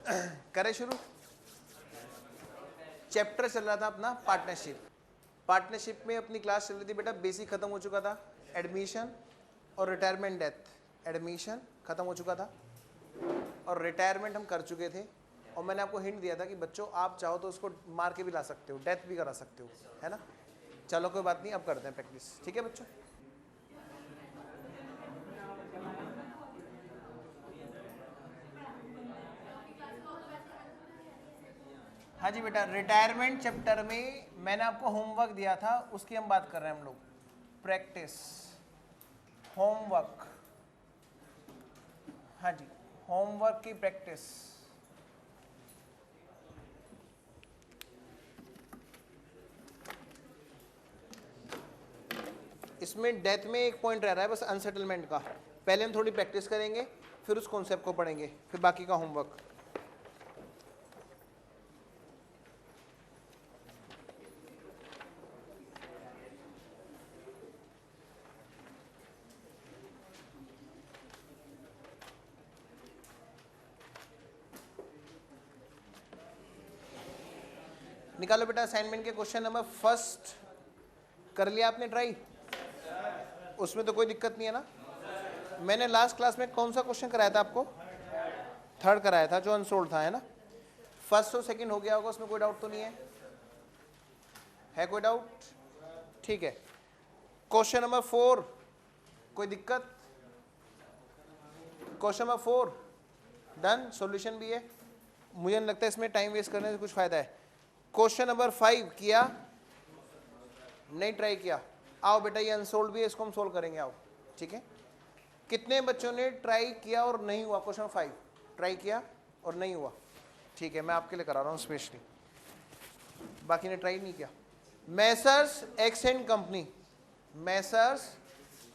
करें शुरू। चैप्टर चल रहा था अपना पार्टनरशिप। पार्टनरशिप में अपनी क्लास चल रही थी बेटा, बेसिक खत्म हो चुका था, एडमिशन और रिटायरमेंट डेथ। एडमिशन खत्म हो चुका था और रिटायरमेंट हम कर चुके थे, और मैंने आपको हिंट दिया था कि बच्चों आप चाहो तो उसको मार के भी ला सकते हो, डेथ भी करा सकते हो, है ना। चलो कोई बात नहीं, अब करते हैं प्रैक्टिस, ठीक है बच्चों। हाँ जी बेटा, रिटायरमेंट चैप्टर में मैंने आपको होमवर्क दिया था, उसकी हम बात कर रहे हैं हम लोग। प्रैक्टिस होमवर्क, हाँ जी, होमवर्क की प्रैक्टिस। इसमें डेथ में एक पॉइंट रह रहा है बस, अनसेटलमेंट का। पहले हम थोड़ी प्रैक्टिस करेंगे, फिर उस कॉन्सेप्ट को पढ़ेंगे, फिर बाकी का होमवर्क। निकालो बेटा असाइनमेंट के क्वेश्चन नंबर फर्स्ट। कर लिया आपने ट्राई? उसमें तो कोई दिक्कत नहीं है ना। मैंने लास्ट क्लास में कौन सा क्वेश्चन कराया था आपको? थर्ड कराया था, जो अनसोल्ड था, है ना। फर्स्ट और सेकंड हो गया होगा, उसमें कोई डाउट तो नहीं है कोई डाउट? ठीक है। क्वेश्चन नंबर 4, कोई दिक्कत? क्वेश्चन नंबर 4 डन, सॉल्यूशन भी है। मुझे नहीं लगता इसमें टाइम वेस्ट करने से कुछ फायदा है। क्वेश्चन नंबर 5 किया? नहीं ट्राई किया? आओ बेटा, ये अनसोल्ड भी है, इसको हम सोल्व करेंगे, आओ। ठीक है, कितने बच्चों ने ट्राई किया और नहीं हुआ? क्वेश्चन 5 ट्राई किया और नहीं हुआ, ठीक है, मैं आपके लिए करा रहा हूँ स्पेशली, बाकी ने ट्राई नहीं किया। Messrs X and company, messrs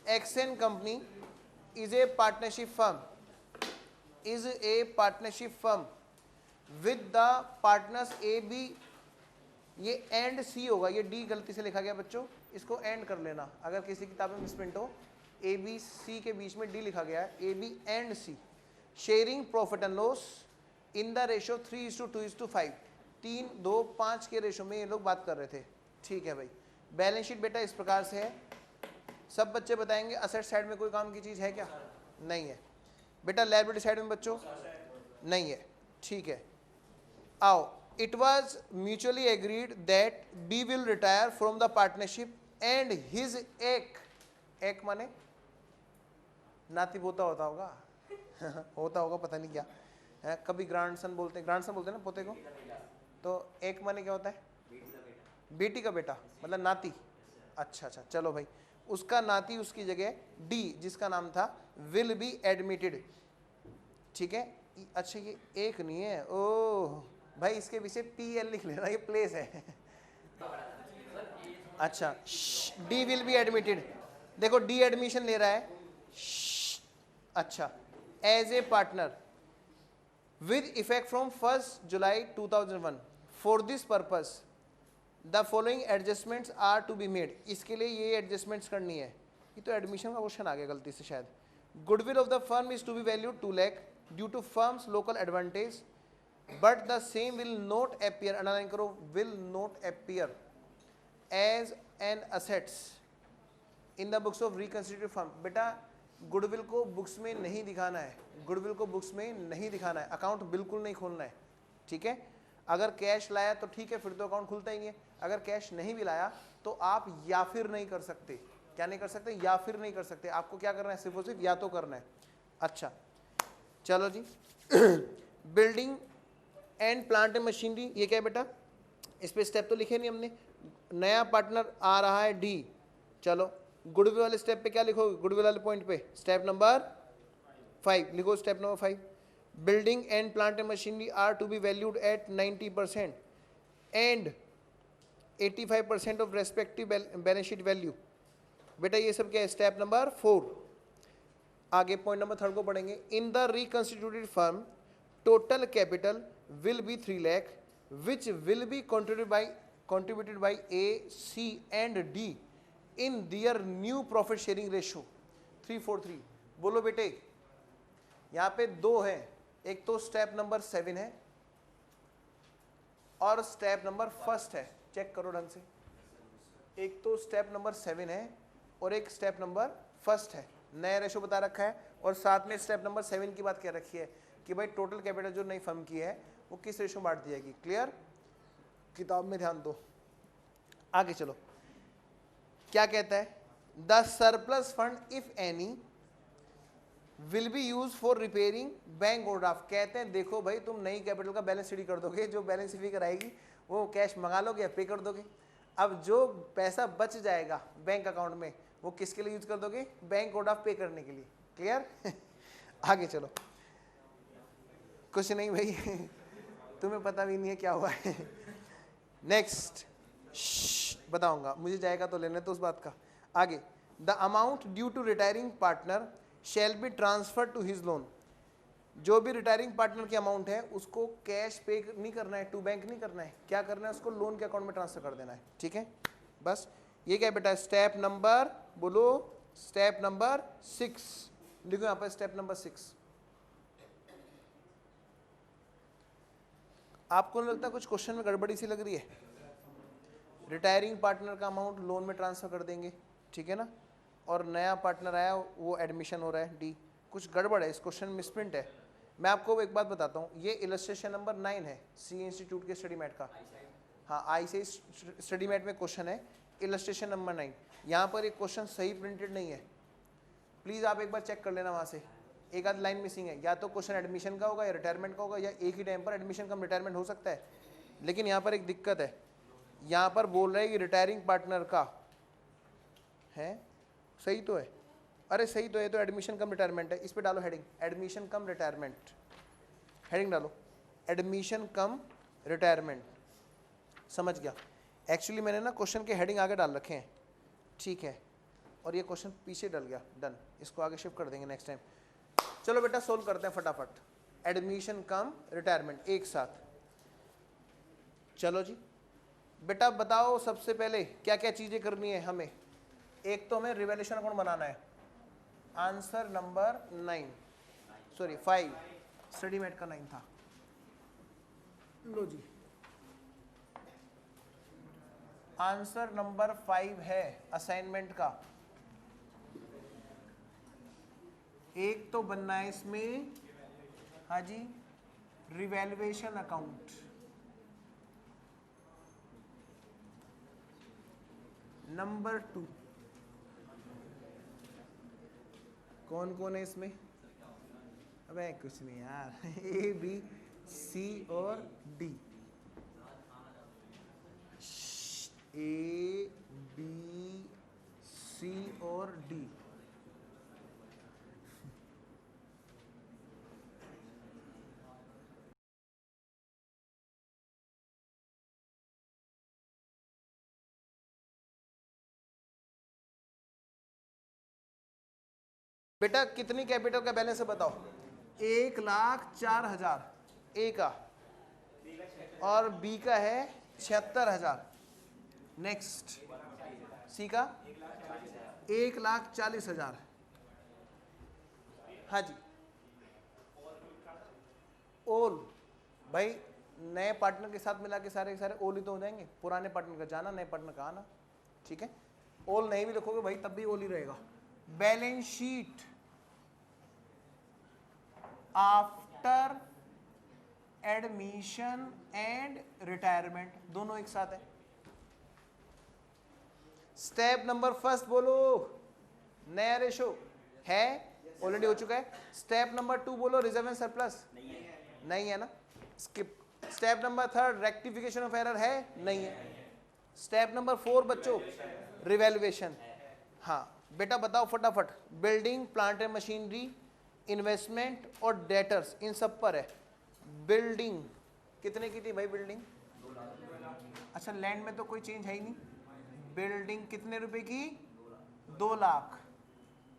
X and company is a partnership firm, is a partnership firm with the partners A B. ये एंड सी होगा, ये डी गलती से लिखा गया बच्चों, इसको एंड कर लेना, अगर किसी किताब में मिसप्रिंट हो। ए बी सी के बीच में डी लिखा गया है, A B and C. Sharing profit and loss in the ratio 3:2:5, 3:2:5 के रेशो में ये लोग बात कर रहे थे। ठीक है भाई, बैलेंस शीट बेटा इस प्रकार से है। सब बच्चे बताएंगे असेट साइड में कोई काम की चीज़ है क्या? नहीं है बेटा। लायबिलिटी साइड में बच्चों नहीं है, ठीक है। आओ, it was mutually agreed that B will retire from the partnership and his एक माने नाती पोता होता होगा होता होगा, पता नहीं क्या है, कभी ग्रैंडसन बोलते हैं, ग्रैंडसन बोलते हैं ना पोते को, तो एक माने क्या होता है? बेटी का बेटा, मतलब नाती। अच्छा अच्छा, चलो भाई, उसका नाती उसकी जगह डी, जिसका नाम था, विल बी एडमिटेड। ठीक है, अच्छा ये एक नहीं है, ओह भाई, इसके पीछे PL लिख लेना, ये प्लेस है अच्छा, डी विल बी एडमिटेड, देखो डी एडमिशन ले रहा है। अच्छा, as a partner with effect from 1 July 2001 for this purpose the following adjustments are to be made. इसके लिए ये एडजस्टमेंट्स करनी है। ये तो एडमिशन का क्वेश्चन आ गया गलती से शायद। Goodwill of the firm is to be valued 2 lakh due to firm's local advantage, but the same will not appear, underline करो, will not appear as an assets in the books of reconstituted firm। बेटा goodwill को books में नहीं दिखाना है, goodwill को books में नहीं दिखाना है, अकाउंट बिल्कुल नहीं खोलना है। ठीक है, अगर कैश लाया तो ठीक है, फिर तो अकाउंट खुलता ही है। अगर कैश नहीं भी लाया तो आप या फिर नहीं कर सकते। क्या नहीं कर सकते? या फिर नहीं कर सकते। आपको क्या करना है? सिर्फ और सिर्फ या तो करना है। अच्छा चलो जी building and plant and machinery, ये क्या है बेटा? इस पे स्टेप तो लिखे नहीं हमने। नया पार्टनर आ रहा है डी, चलो गुडविल वाले स्टेप पे क्या लिखोगे? गुडविल वाले पॉइंट पे स्टेप नंबर 5 लिखो। Step number 5, building and plant and machinery are to be valued at 90% and 85% of respective balance sheet value. बेटा ये सब क्या है? Step number 4। आगे पॉइंट नंबर 3 को पढ़ेंगे। In the reconstituted firm total capital will be 3 lakh which will be contributed by A, C and D in their new profit sharing ratio 3:4:3। बोलो बेटे, यहाँ पे 2 है, एक तो स्टेप नंबर 7 है और स्टेप नंबर फर्स्ट है, चेक करो ढंग से, एक तो स्टेप नंबर 7 है और एक स्टेप नंबर फर्स्ट है, नया रेशो बता रखा है और साथ में स्टेप नंबर 7 की बात कह रखी है कि भाई टोटल कैपिटल जो नई फर्म की है वो किस रेशो में बांट दी जाएगी। क्लियर, किताब में ध्यान दो। आगे चलो, क्या कहता है, the surplus fund if any will be use for repairing bank overdraft. कहते हैं देखो भाई तुम नई कैपिटल का बैलेंस शीट कर दोगे, जो बैलेंस शीट कराएगी वो कैश मंगा लोगे या पे कर दोगे। अब जो पैसा बच जाएगा बैंक अकाउंट में वो किसके लिए यूज कर दोगे, बैंक ओवरड्राफ्ट पे करने के लिए। क्लियर आगे चलो, कुछ नहीं भाई तुम्हें पता भी नहीं है क्या हुआ है। नेक्स्ट बताऊंगा, मुझे जाएगा तो लेने तो उस बात का। आगे, the amount due to retiring partner shall be transferred to his loan. जो भी रिटायरिंग पार्टनर की अमाउंट है उसको कैश पे नहीं करना है, टू बैंक नहीं करना है, क्या करना है, उसको लोन के अकाउंट में ट्रांसफर कर देना है। ठीक है, बस ये क्या बेटा, स्टेप नंबर बोलो, स्टेप नंबर 6 लिखो यहाँ पर, स्टेप नंबर 6। आपको नहीं लगता कुछ क्वेश्चन में गड़बड़ी सी लग रही है? रिटायरिंग पार्टनर का अमाउंट लोन में ट्रांसफर कर देंगे, ठीक है ना, और नया पार्टनर आया वो एडमिशन हो रहा है डी, कुछ गड़बड़ है इस क्वेश्चन में, मिसप्रिंट है। मैं आपको एक बात बताता हूँ, ये इलस्ट्रेशन नंबर 9 है सी इंस्टीट्यूट के स्टडी मैट का। हाँ, आई से स्टडी मैट में क्वेश्चन है इलस्ट्रेशन नंबर 9। यहाँ पर एक क्वेश्चन सही प्रिंटेड नहीं है, प्लीज़ आप एक बार चेक कर लेना, वहाँ से एक आध लाइन मिसिंग है, या तो क्वेश्चन एडमिशन का होगा या रिटायरमेंट का होगा, या एक ही टाइम पर एडमिशन कम रिटायरमेंट हो सकता है। लेकिन यहाँ पर एक दिक्कत है, यहाँ पर बोल रहे हैं कि रिटायरिंग पार्टनर का है, सही तो है, अरे सही तो है, तो एडमिशन कम रिटायरमेंट है, इस पर डालो हेडिंग एडमिशन कम रिटायरमेंट, हेडिंग डालो एडमिशन कम रिटायरमेंट। समझ गया, एक्चुअली मैंने ना क्वेश्चन के हेडिंग आगे डाल रखे हैं, ठीक है, और ये क्वेश्चन पीछे डल गया, डन, इसको आगे शिफ्ट कर देंगे नेक्स्ट टाइम। चलो बेटा सोल्व करते हैं फटाफट, एडमिशन कम रिटायरमेंट एक साथ। चलो जी बेटा बताओ, सबसे पहले क्या क्या चीजें करनी है हमें। एक तो हमें रिवैल्यूएशन अकाउंट बनाना है, आंसर नंबर 5 स्टडी मेट का 9 था। लो जी, आंसर नंबर 5 है असाइनमेंट का। एक तो बनना है इसमें, हाँ जी, रिवैल्यूएशन अकाउंट। नंबर 2 कौन कौन है इसमें, अबे कुछ नहीं यार ए बी सी और डी, ए बी सी और डी। बेटा कितनी कैपिटल का बैलेंस है बताओ, 1,04,000 ए का, और बी का है 76,000। नेक्स्ट सी का 1,40,000। हाँ जी, ओल भाई नए पार्टनर के साथ मिला के सारे ओल ही तो हो जाएंगे, पुराने पार्टनर का जाना, नए पार्टनर का आना, ठीक है। ओल नहीं भी लिखोगे भाई तब भी ओल ही रहेगा। Balance sheet after admission and retirement दोनों एक साथ है। स्टेप नंबर फर्स्ट बोलो, नया रेशो है, ऑलरेडी हो चुका है। स्टेप नंबर 2 बोलो, रिजर्व एंड सरप्लस नहीं है ना, skip. Step number 3 rectification of error है, नहीं है। स्टेप नंबर 4 बच्चों रिवैल्यूएशन। हाँ बेटा बताओ फटाफट, building plant and machinery, investment और डेटर्स, इन सब पर है। बिल्डिंग कितने की थी भाई बिल्डिंग, अच्छा लैंड में तो कोई चेंज है ही नहीं, बिल्डिंग कितने रुपए की, 2 लाख।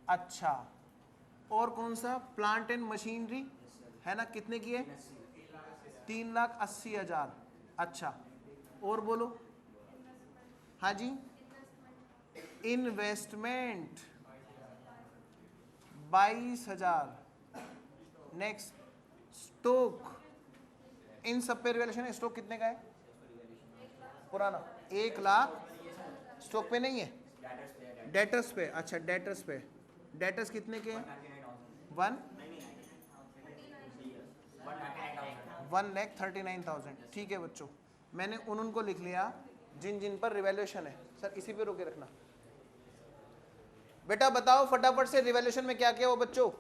अच्छा, और कौन सा, प्लांट एंड मशीनरी है ना, कितने की है, 3,80,000। अच्छा और बोलो, हाँ जी, इन्वेस्टमेंट 22,000। नेक्स्ट स्टॉक, इन सब पे रिवैल्यूएशन है, स्टॉक कितने का है, पुराना 1 लाख स्टॉक पे नहीं है, डेटर्स पे। अच्छा डेटर्स पे, डेटर्स कितने के हैं? 1,39,000। ठीक है बच्चों, मैंने उनको लिख लिया जिन जिन पर रिवैल्यूएशन है। सर इसी पे रोके रखना। बेटा बताओ फटाफट से, रिवैल्यूएशन में क्या क्या हो बच्चों?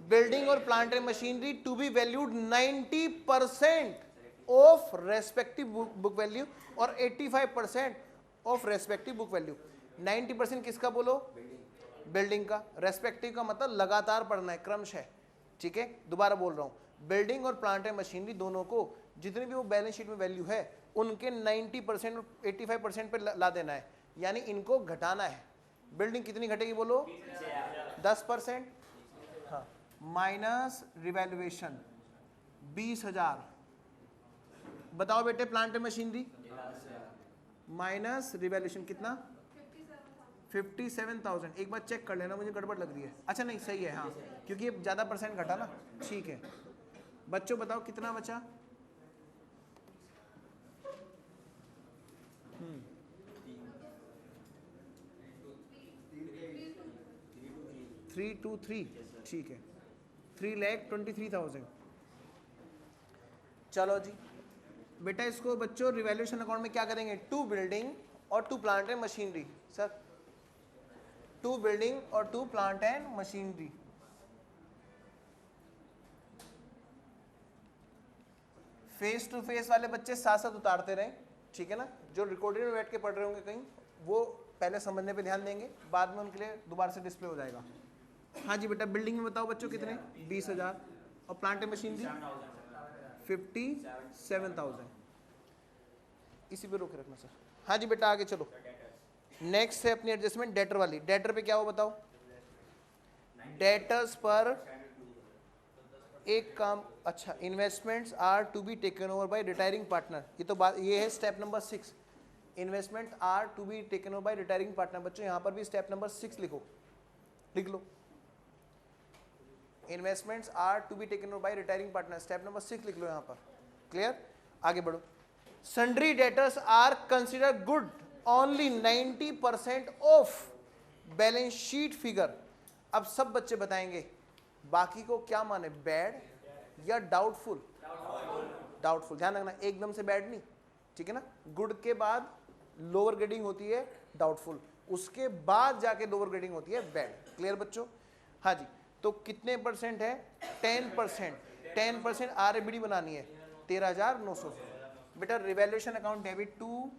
बिल्डिंग और plant and machinery to be valued 90% of respective book value और 85% ऑफ रेस्पेक्टिव बुक वैल्यू। 90% किसका बोलो? बिल्डिंग का। रेस्पेक्टिव का मतलब लगातार पढ़ना है, क्रमशः। ठीक है, दोबारा बोल रहा हूं, बिल्डिंग और प्लांट एंड मशीनरी दोनों को जितनी भी वो बैलेंस शीट में वैल्यू है उनके 90% और 85% पे ला देना है, यानी इनको घटाना है। बिल्डिंग कितनी घटेगी बोलो? 10%। हाँ, माइनस रिवैल्यूएशन 20,000। बताओ बेटे plant and machinery minus revaluation कितना? 57,000। एक बार चेक कर लेना, मुझे गड़बड़ लग रही है। अच्छा नहीं सही है, हाँ क्योंकि ये ज़्यादा परसेंट घटा ना। ठीक है बच्चों, बताओ कितना बचा? 323। ठीक है, 3,23,000। चलो जी बेटा, इसको बच्चों रिवैल्यूएशन अकाउंट में क्या करेंगे? टू बिल्डिंग और to plant and machinery. Sir to building और to plant and machinery. Face to face वाले बच्चे साथ साथ उतारते रहे, ठीक है ना? जो रिकॉर्डिंग में बैठ के पढ़ रहे होंगे कहीं, वो पहले समझने पे ध्यान देंगे, बाद में उनके लिए दोबारा से डिस्प्ले हो जाएगा। हाँ जी बेटा, बिल्डिंग में बताओ बच्चों कितने? 20,000। और प्लांट एंड मशीनरी 57,000। इसी पे रोके रखना सर। हाँ जी बेटा आगे चलो। नेक्स्ट है अपनी एडजस्टमेंट डेटर वाली। डेटर पे क्या हो बताओ? डेटर्स पर एक काम। अच्छा, investments are to be taken over by retiring partner. ये तो बात, ये है step number 6। Investment are to be taken over by retiring partner. बच्चों यहाँ पर भी स्टेप नंबर 6 लिखो, लिख लो। Investments are to be taken over by retiring partner, step number 6 लिख लो यहाँ पर। क्लियर? आगे बढ़ो। Sundry debtors are consider good only 90% of balance sheet figure. अब सब बच्चे बताएंगे बाकी को क्या माने, बैड या डाउटफुल? डाउटफुल। ध्यान रखना, एकदम से बैड नहीं, ठीक है ना? गुड के बाद लोअर ग्रेडिंग होती है डाउटफुल, उसके बाद जाके लोअर ग्रेडिंग होती है बैड। क्लियर बच्चों? हाँ जी, तो कितने परसेंट है? 10%। 10% RABD बनानी है 13,900। बेटा revaluation account debit to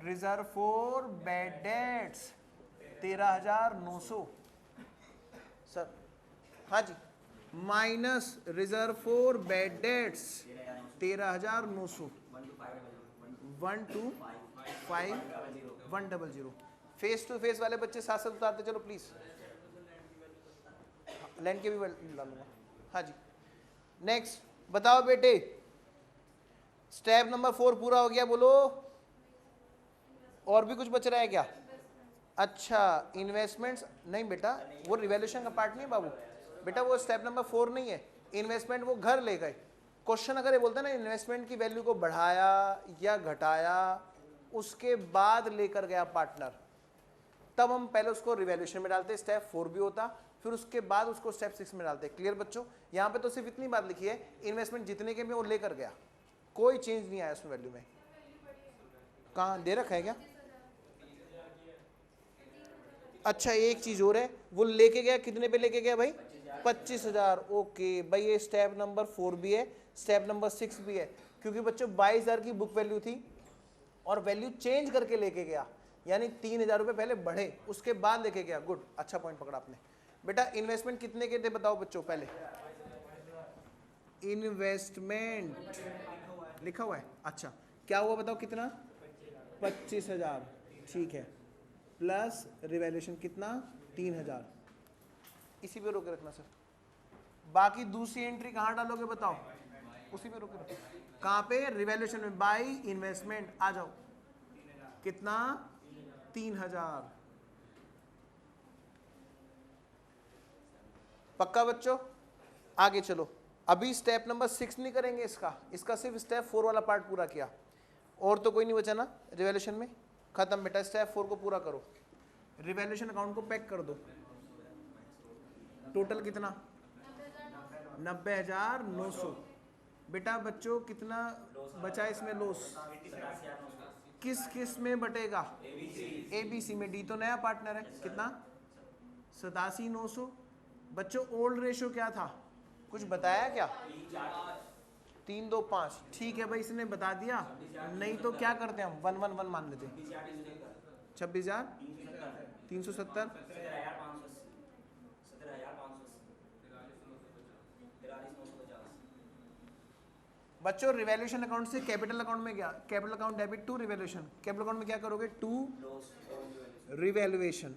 reserve for bad debts 13,900 sir. हाँ जी, minus reserve for bad debts 13,900। 125,100। Face to face वाले बच्चे साथ साथ उतारते चलो प्लीज, लैंड के भी डालूंगा। हाँ जी, नेक्स्ट बताओ बेटे, स्टेप नंबर 4 पूरा हो गया बोलो। और भी कुछ बच रहा है क्या? अच्छा, इन्वेस्टमेंट्स नहीं बेटा, वो रिवैल्यूएशन का पार्ट नहीं है बाबू। बेटा वो स्टेप नंबर 4 नहीं है। इन्वेस्टमेंट वो घर ले गए। क्वेश्चन अगर ये बोलता है ना इन्वेस्टमेंट की वैल्यू को बढ़ाया या घटाया, उसके बाद लेकर गया पार्टनर, तब हम पहले उसको रिवैल्यूएशन में डालते, स्टेप 4 भी होता, फिर उसके बाद उसको स्टेप 6 में डालते। क्लियर बच्चों? यहाँ पे तो सिर्फ इतनी बात लिखी है, इन्वेस्टमेंट जितने के में वो लेकर गया, कोई चेंज नहीं आया उसमें वैल्यू में। कहाँ दे रखा है क्या? अच्छा एक चीज और है, वो लेके गया कितने पे लेके गया भाई? 25,000। ओके भाई, ये स्टेप नंबर 4 भी है, स्टेप नंबर 6 भी है, क्योंकि बच्चों 22,000 की बुक वैल्यू थी और वैल्यू चेंज करके लेके गया, यानी 3,000 रुपये पहले बढ़े, उसके बाद लेके गया। गुड, अच्छा पॉइंट पकड़ा आपने। बेटा इन्वेस्टमेंट कितने के थे बताओ बच्चों? पहले इन्वेस्टमेंट लिखा हुआ है। अच्छा क्या हुआ बताओ कितना? 25,000। ठीक है, प्लस रिवैल्यूएशन कितना? 3,000। इसी पे रोके रखना सर। बाकी दूसरी एंट्री कहाँ डालोगे बताओ? उसी पे रोके रखो। कहाँ पे? रिवैल्यूएशन में। बाई इन्वेस्टमेंट आ जाओ, कितना? 3,000। पक्का बच्चों? आगे चलो, अभी स्टेप नंबर 6 नहीं करेंगे इसका सिर्फ स्टेप 4 वाला पार्ट पूरा किया। और तो कोई नहीं बचा ना रिवैल्यूएशन में, खत्म बेटा। स्टेप 4 को पूरा करो, रिवैल्यूएशन अकाउंट को पैक कर दो। टोटल कितना? 90,900। बेटा बच्चों कितना बचा इसमें लॉस? किस किस में बटेगा? ABC में। डी तो नया पार्टनर है, कितना? 87,900। बच्चों ओल्ड रेशो क्या था, कुछ बताया क्या? 3, 2, 5। ठीक है भाई, इसने बता दिया, नहीं तो क्या करते हैं हम 1, 1, 1 मान लेते हैं। 26,370। बच्चों रिवैल्यूएशन अकाउंट से कैपिटल अकाउंट में गया, capital account debit to revaluation. Capital account में क्या करोगे? To revaluation.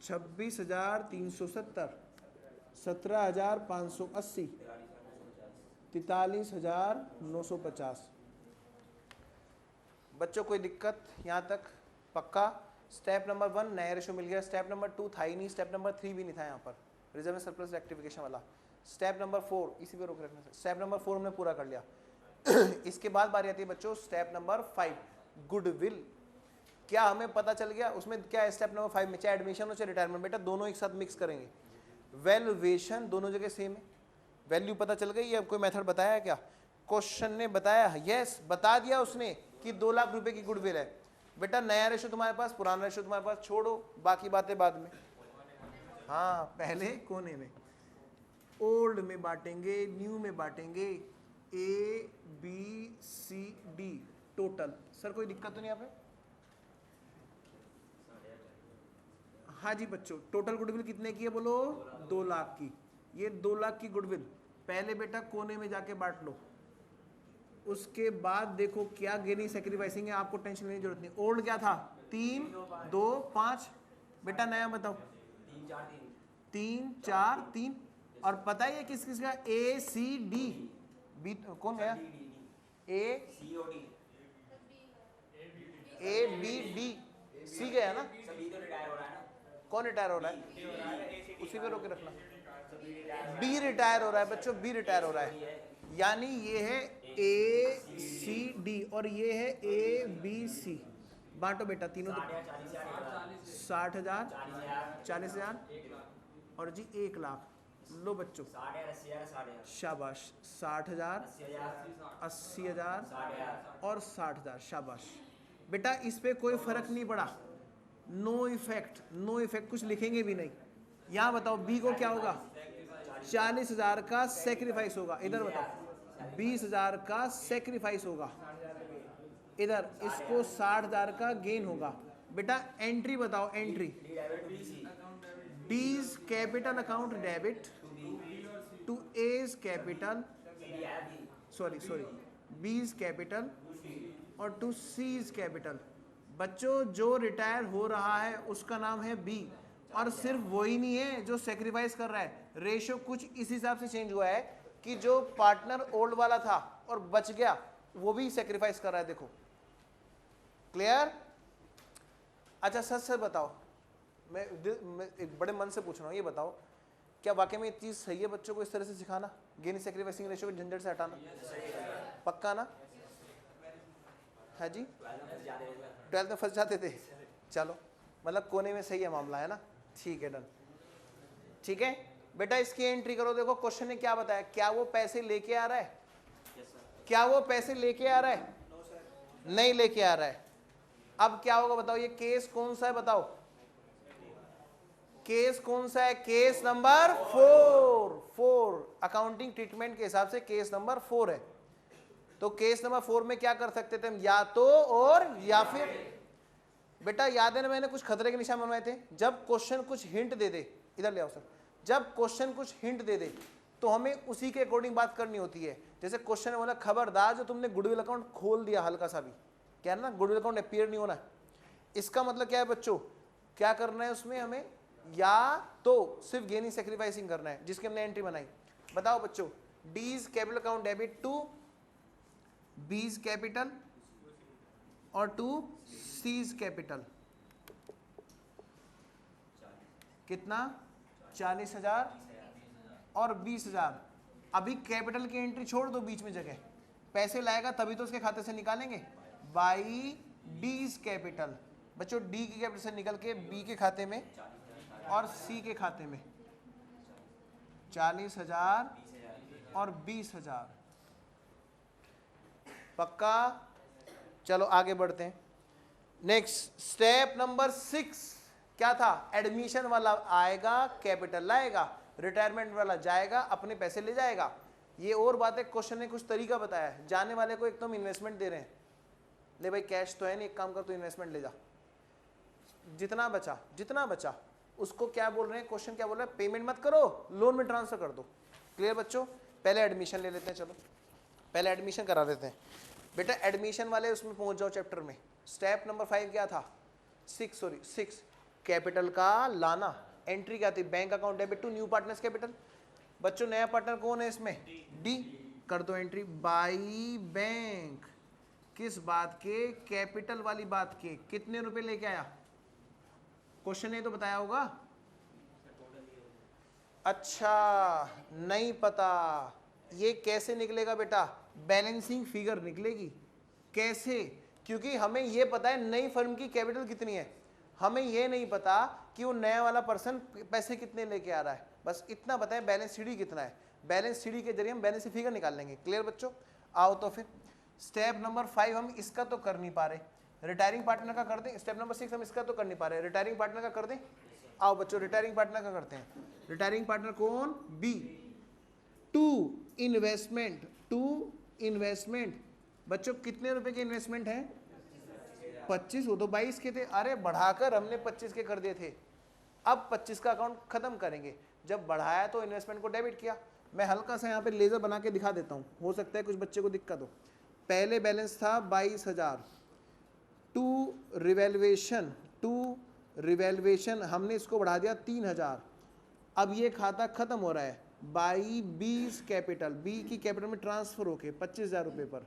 26,370, 17,580, 43,950। बच्चों कोई दिक्कत यहाँ तक? पक्का? स्टेप नंबर 1 नया रेशो मिल गया, स्टेप नंबर 2 था ही नहीं, स्टेप नंबर 3 भी नहीं था यहाँ पर, रिजर्व सरप्लस रेक्टिफिकेशन वाला। स्टेप नंबर 4 इसी पे रोक रखना। स्टेप नंबर 4 हमने पूरा कर लिया। इसके बाद बारी आती है बच्चों स्टेप नंबर 5, गुडविल। क्या हमें पता चल गया उसमें क्या है? स्टेप नंबर 5 में चाहे एडमिशन हो चाहे रिटायरमेंट, बेटा दोनों एक साथ मिक्स करेंगे। वैल्यूएशन दोनों जगह सेम है, वैल्यू पता चल गई। अब कोई मेथड बताया क्या? क्वेश्चन ने बताया, यस बता दिया उसने कि 2 लाख रुपए की गुडविल है। बेटा नया रेशो तुम्हारे पास, पुराना रेशो तुम्हारे पास, छोड़ो बाकी बातें बाद में। हाँ पहले कोने में, ओल्ड में बांटेंगे, न्यू में बांटेंगे, ABCD टोटल। सर कोई दिक्कत तो नहीं यहाँ पे? हाँ जी बच्चों, टोटल गुडविल कितने की है बोलो? 2 लाख की। ये 2 लाख की गुडविल पहले बेटा कोने में जाके बांट लो, उसके बाद देखो क्या गेनिंग सैक्रिफाइसिंग है, आपको टेंशन लेने की जरूरत नहीं। ओल्ड क्या था? 3, 2, 5। बेटा नया बताओ? 3, 4, 3। और पता है ये किस किस का? ACD। बी कौन गया? ABD। C गया ना? कौन रिटायर हो रहा है? उसी पे रोके रखना। B रिटायर हो रहा है बच्चों, B रिटायर हो रहा है। यानी ये है ACD और ये है ABC। बांटो बेटा तीनों। 60,000, 40,000 और जी 1 लाख। लो बच्चों शाबाश। 60,000, 80,000 और 60,000। शाबाश बेटा, इस पे कोई फर्क नहीं पड़ा। नो इफेक्ट, नो इफेक्ट, कुछ लिखेंगे भी नहीं। यहाँ बताओ बी को क्या होगा? 40,000 का सेक्रीफाइस होगा। इधर बताओ 20,000 का सेक्रीफाइस होगा। इधर इसको 60,000 का गेन होगा। बेटा एंट्री बताओ, entry. D's capital account debit to A's capital, sorry B's capital और टू सीज कैपिटल। बच्चों जो रिटायर हो रहा है उसका नाम है बी, और सिर्फ वही नहीं है जो सेक्रीफाइस कर रहा है। रेशो कुछ इस हिसाब से चेंज हुआ है कि जो पार्टनर ओल्ड वाला था और बच गया वो भी सेक्रीफाइस कर रहा है। देखो क्लियर? अच्छा सच सच बताओ, मैं एक बड़े मन से पूछ रहा हूँ, ये बताओ क्या वाकई में ये चीज सही है बच्चों को इस तरह से सिखाना, गेन सेक्रीफाइसिंग रेशो को झंझट से हटाना? पक्का ना? है जी? 12th में फंस जाते थे। चलो मतलब कोने में सही है मामला, है ना? ठीक है, डन। ठीक है बेटा, इसकी एंट्री करो। देखो क्वेश्चन ने क्या बताया, क्या वो पैसे लेके आ रहा है? क्या वो पैसे लेके आ रहा है? नहीं लेके आ रहा है। अब क्या होगा बताओ? ये केस कौन सा है बताओ? केस कौन सा है? Case number 4। अकाउंटिंग ट्रीटमेंट के हिसाब से केस नंबर 4 है। तो केस नंबर 4 में क्या कर सकते थे हम? या तो और या फिर। बेटा याद है ना मैंने कुछ खतरे के निशान बनवाए थे? जब क्वेश्चन कुछ हिंट दे दे, इधर ले आओ सर, जब क्वेश्चन कुछ हिंट दे दे तो हमें उसी के अकॉर्डिंग बात करनी होती है। जैसे क्वेश्चन ने बोला खबरदार जो तुमने गुडविल अकाउंट खोल दिया हल्का सा भी, क्या है ना, गुडविल अकाउंट अपीयर नहीं होना। इसका मतलब क्या है बच्चों? क्या करना है उसमें हमें? या तो सिर्फ गेनिंग सेक्रीफाइसिंग करना है, जिसकी हमने एंट्री बनाई। बताओ बच्चों, D's capital account debit to B's capital और टू सीज कैपिटल। कितना? 40,000 और 20,000। अभी कैपिटल की एंट्री छोड़ दो बीच में जगह, पैसे लाएगा तभी तो उसके खाते से निकालेंगे, बाई डीज कैपिटल। बच्चों डी की कैपिटल से निकल के बी के खाते में और सी के खाते में 40,000 और 20,000। पक्का? चलो आगे बढ़ते हैं। नेक्स्ट स्टेप नंबर 6 क्या था? एडमिशन वाला आएगा कैपिटल लाएगा, रिटायरमेंट वाला जाएगा अपने पैसे ले जाएगा। ये और बात है, क्वेश्चन ने कुछ तरीका बताया है। जाने वाले को एकदम इन्वेस्टमेंट दे रहे हैं, ले भाई कैश तो है नहीं, एक काम कर तू इन्वेस्टमेंट ले जा, जितना बचा उसको क्या बोल रहे हैं, क्वेश्चन क्या बोल रहा है, पेमेंट मत करो, लोन में ट्रांसफर कर दो। क्लियर बच्चों? पहले एडमिशन ले लेते हैं, चलो पहले एडमिशन करा देते हैं। बेटा एडमिशन वाले उसमें पहुंच जाओ चैप्टर में। स्टेप नंबर 5 क्या था? 6 कैपिटल का लाना। एंट्री क्या थी? Bank account debit to new partner's capital. बच्चों नया पार्टनर कौन है इसमें? डी। कर दो एंट्री बाई बैंक। किस बात के? कैपिटल वाली बात के। कितने रुपए लेके आया? क्वेश्चन ने तो बताया होगा। अच्छा नहीं पता, ये कैसे निकलेगा बेटा? बैलेंसिंग फिगर निकलेगी। कैसे? क्योंकि हमें ये पता है नई फर्म की कैपिटल कितनी है, हमें ये नहीं पता कि वो नया वाला पर्सन पैसे कितने लेके आ रहा है, बस इतना पता है बैलेंस शीट कितना है। बैलेंस शीट के जरिए हम बैलेंस फिगर निकाल लेंगे। क्लियर बच्चों? आओ तो फिर स्टेप नंबर 5 हम इसका तो कर नहीं पा रहे, रिटायरिंग पार्टनर का कर दें। स्टेप नंबर 6 हम इसका तो कर नहीं पा रहे, रिटायरिंग पार्टनर का कर दें। आओ बच्चों रिटायरिंग पार्टनर का करते हैं। रिटायरिंग पार्टनर कौन? बी। To investment. बच्चों कितने रुपए के इन्वेस्टमेंट है? 25। वो तो 22 के थे, अरे बढ़ाकर हमने 25 के कर दिए थे। अब 25 का अकाउंट खत्म करेंगे। जब बढ़ाया तो इन्वेस्टमेंट को डेबिट किया। मैं हल्का सा यहाँ पे लेजर बना के दिखा देता हूँ, हो सकता है कुछ बच्चे को दिक्कत हो। पहले बैलेंस था 22,000। टू रिवेल्वेशन हमने इसको बढ़ा दिया 3,000। अब ये खाता खत्म हो रहा है बाई बीस कैपिटल, बी की कैपिटल में ट्रांसफर होके 25,000 रुपये पर।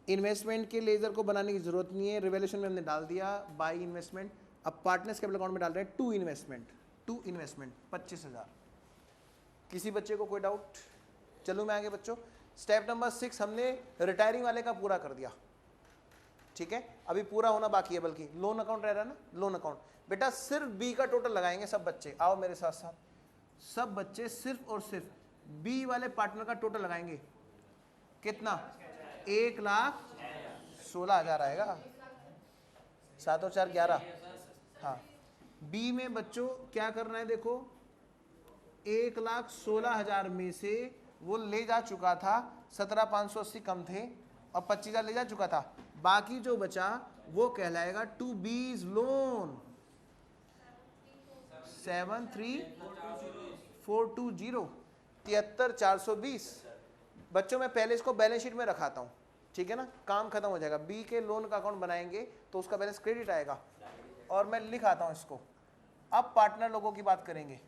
इन्वेस्टमेंट के लेजर को बनाने की जरूरत नहीं है, रिवेल्यूशन में हमने डाल दिया बाई इन्वेस्टमेंट। अब पार्टनर्स कैपिटल अकाउंट में डाल रहे हैं टू इन्वेस्टमेंट 25,000। किसी बच्चे को कोई डाउट? चलो मैं आगे बच्चों। स्टेप नंबर 6 हमने रिटायरिंग वाले का पूरा कर दिया, ठीक है। अभी पूरा होना बाकी है, बल्कि लोन अकाउंट रह रहा है ना, लोन अकाउंट। बेटा सिर्फ बी का टोटल लगाएंगे सब बच्चे, आओ मेरे साथ साथ। सब बच्चे सिर्फ और सिर्फ बी वाले पार्टनर का टोटल लगाएंगे। कितना? 1,16,000 आएगा। 7 और 4 11। हाँ बी में बच्चों क्या करना है, देखो 1,16,000 में से वो ले जा चुका था 17,580 कम थे और 25,000 ले जा चुका था। बाकी जो बचा वो कहलाएगा टू बीज लोन 73,420 73,420। बच्चों मैं पहले इसको बैलेंस शीट में रखाता हूँ, ठीक है ना, काम खत्म हो जाएगा। बी के लोन का अकाउंट बनाएंगे तो उसका बैलेंस क्रेडिट आएगा और मैं लिख आता हूँ इसको। अब पार्टनर लोगों की बात करेंगे,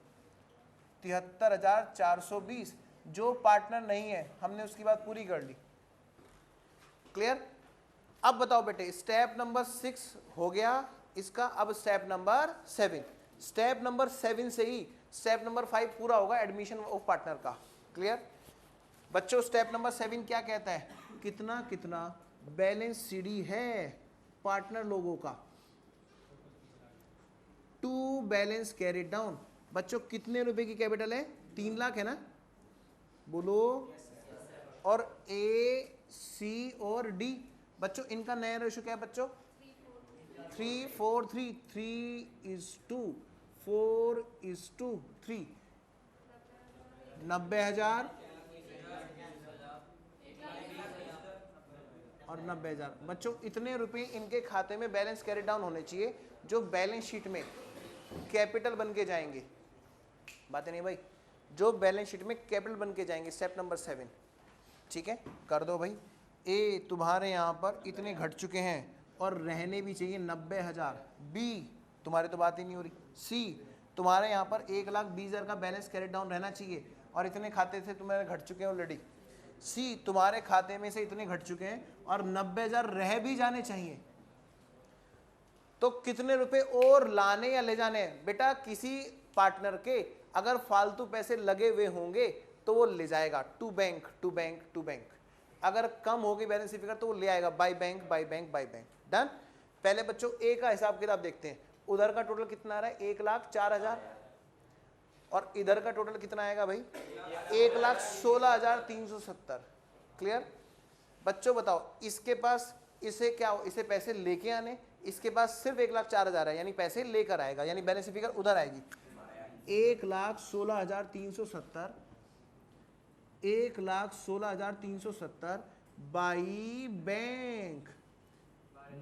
73,420। जो पार्टनर नहीं है हमने उसकी बात पूरी कर ली। क्लियर? अब बताओ बेटे, स्टेप नंबर 6 हो गया इसका। अब स्टेप नंबर 7, स्टेप नंबर 7 से ही स्टेप नंबर 5 पूरा होगा, एडमिशन ऑफ पार्टनर का। क्लियर बच्चों? स्टेप नंबर 7 क्या कहता है? कितना कितना बैलेंस सीडी है पार्टनर लोगों का, टू बैलेंस कैरिड डाउन। बच्चों कितने रुपए की कैपिटल है? 3 लाख है ना, बोलो। और ए सी और डी, बच्चों इनका नया रेशो क्या है बच्चों? 3:4:3, 3:2, 4:3। 90,000 और 90,000। बच्चों इतने रुपए इनके खाते में बैलेंस कैरी डाउन होने चाहिए जो बैलेंस शीट में कैपिटल बन के जाएंगे। बातें नहीं भाई, जो बैलेंस शीट में कैपिटल बन के जाएंगे। स्टेप नंबर 7, ठीक है, कर दो भाई। ए तुम्हारे यहाँ पर इतने घट चुके हैं और रहने भी चाहिए 90,000। बी तुम्हारी तो बात ही नहीं हो रही। सी तुम्हारे यहाँ पर 1,20,000 का बैलेंस कैरी डाउन रहना चाहिए और इतने खाते से तुम्हारे घट चुके हैं ऑलरेडी। सी तुम्हारे खाते में से इतने घट चुके हैं और 90,000 रह भी जाने चाहिए। तो कितने रुपए और लाने या ले जाने? बेटा किसी पार्टनर के अगर फालतू पैसे लगे हुए होंगे तो वो ले जाएगा to bank to bank to bank. अगर कम होगी बैलेंस शीट फिगर तो वो ले आएगा by bank by bank by bank. Done. पहले बच्चों ए का हिसाब किताब देखते हैं। उधर का टोटल कितना आ रहा है 1,04,000 और इधर का टोटल कितना आएगा भाई 1,16,370। क्लियर। बच्चों बताओ इसके पास इसे क्या हो, इसे पैसे लेके आने, इसके पास सिर्फ 1,04,000 है यानी पैसे लेकर आएगा यानी बैलेंस शीट फिगर उधर आएगी 1,16,370 1,16,370 बाई बैंक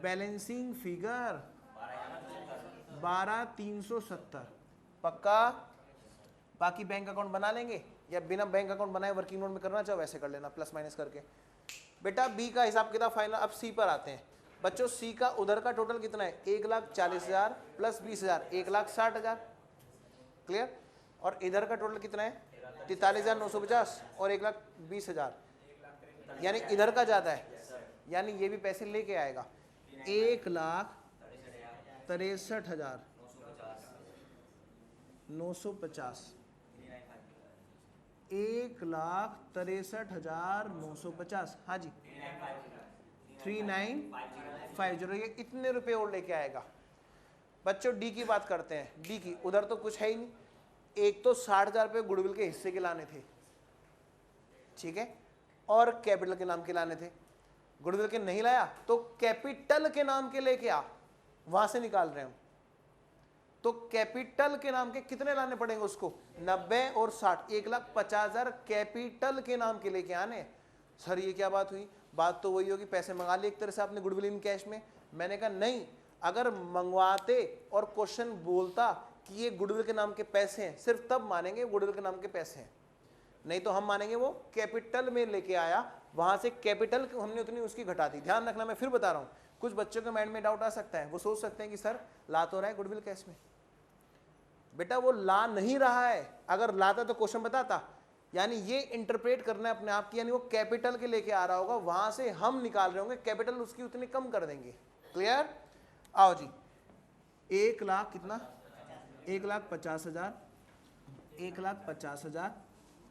बैलेंसिंग फिगर 12,370। पक्का। बाकी बैंक अकाउंट बना लेंगे या बिना बैंक अकाउंट बनाए वर्किंग नोट में करना चाहो वैसे कर लेना प्लस माइनस करके। बेटा बी का हिसाब किताब फाइनल। अब सी पर आते हैं बच्चों। सी का उधर का टोटल कितना है 1,40,000 प्लस 20,000 1,60,000। क्लियर। और इधर का टोटल कितना है 43,950 और 1,20,000 यानी इधर का ज्यादा है यानी ये भी पैसे लेके आएगा 1,63,950 1,63,950। हाँ जी 3950 ये इतने रुपए और लेके आएगा। बच्चों डी की बात करते हैं। डी की उधर तो कुछ है ही नहीं। एक तो 60,000 रुपये गुडविल के हिस्से के लाने थे, ठीक है, और कैपिटल के नाम के लाने थे। गुडविल के नहीं लाया तो कैपिटल के नाम के लेके आ, वहां से निकाल रहे हम। तो कैपिटल के नाम के कितने लाने पड़ेंगे उसको 90 और 60 1,50,000 कैपिटल के नाम के लेके आने। सर ये क्या बात हुई। बात तो वही होगी पैसे मंगा लिए एक तरह से आपने गुडविल इन कैश में। मैंने कहा नहीं, अगर मंगवाते और क्वेश्चन बोलता कि ये गुडविल के नाम के पैसे हैं सिर्फ तब मानेंगे गुडविल के नाम के पैसे हैं, नहीं तो हम मानेंगे वो कैपिटल में लेके आया, वहां से कैपिटल हमने उतनी उसकी घटा दी। ध्यान रखना मैं फिर बता रहा हूं, कुछ बच्चों के माइंड में डाउट आ सकता है, वो सोच सकते हैं कि सर ला तो रहा है गुडविल कैश में। बेटा वो ला नहीं रहा है, अगर लाता तो क्वेश्चन बताता। यानी ये इंटरप्रेट करना है अपने आप की, यानी वो कैपिटल के लेके आ रहा होगा, वहां से हम निकाल रहे होंगे, कैपिटल उसकी उतनी कम कर देंगे। क्लियर। आओ जी 1,00,000 कितना 1,50,000 1,50,000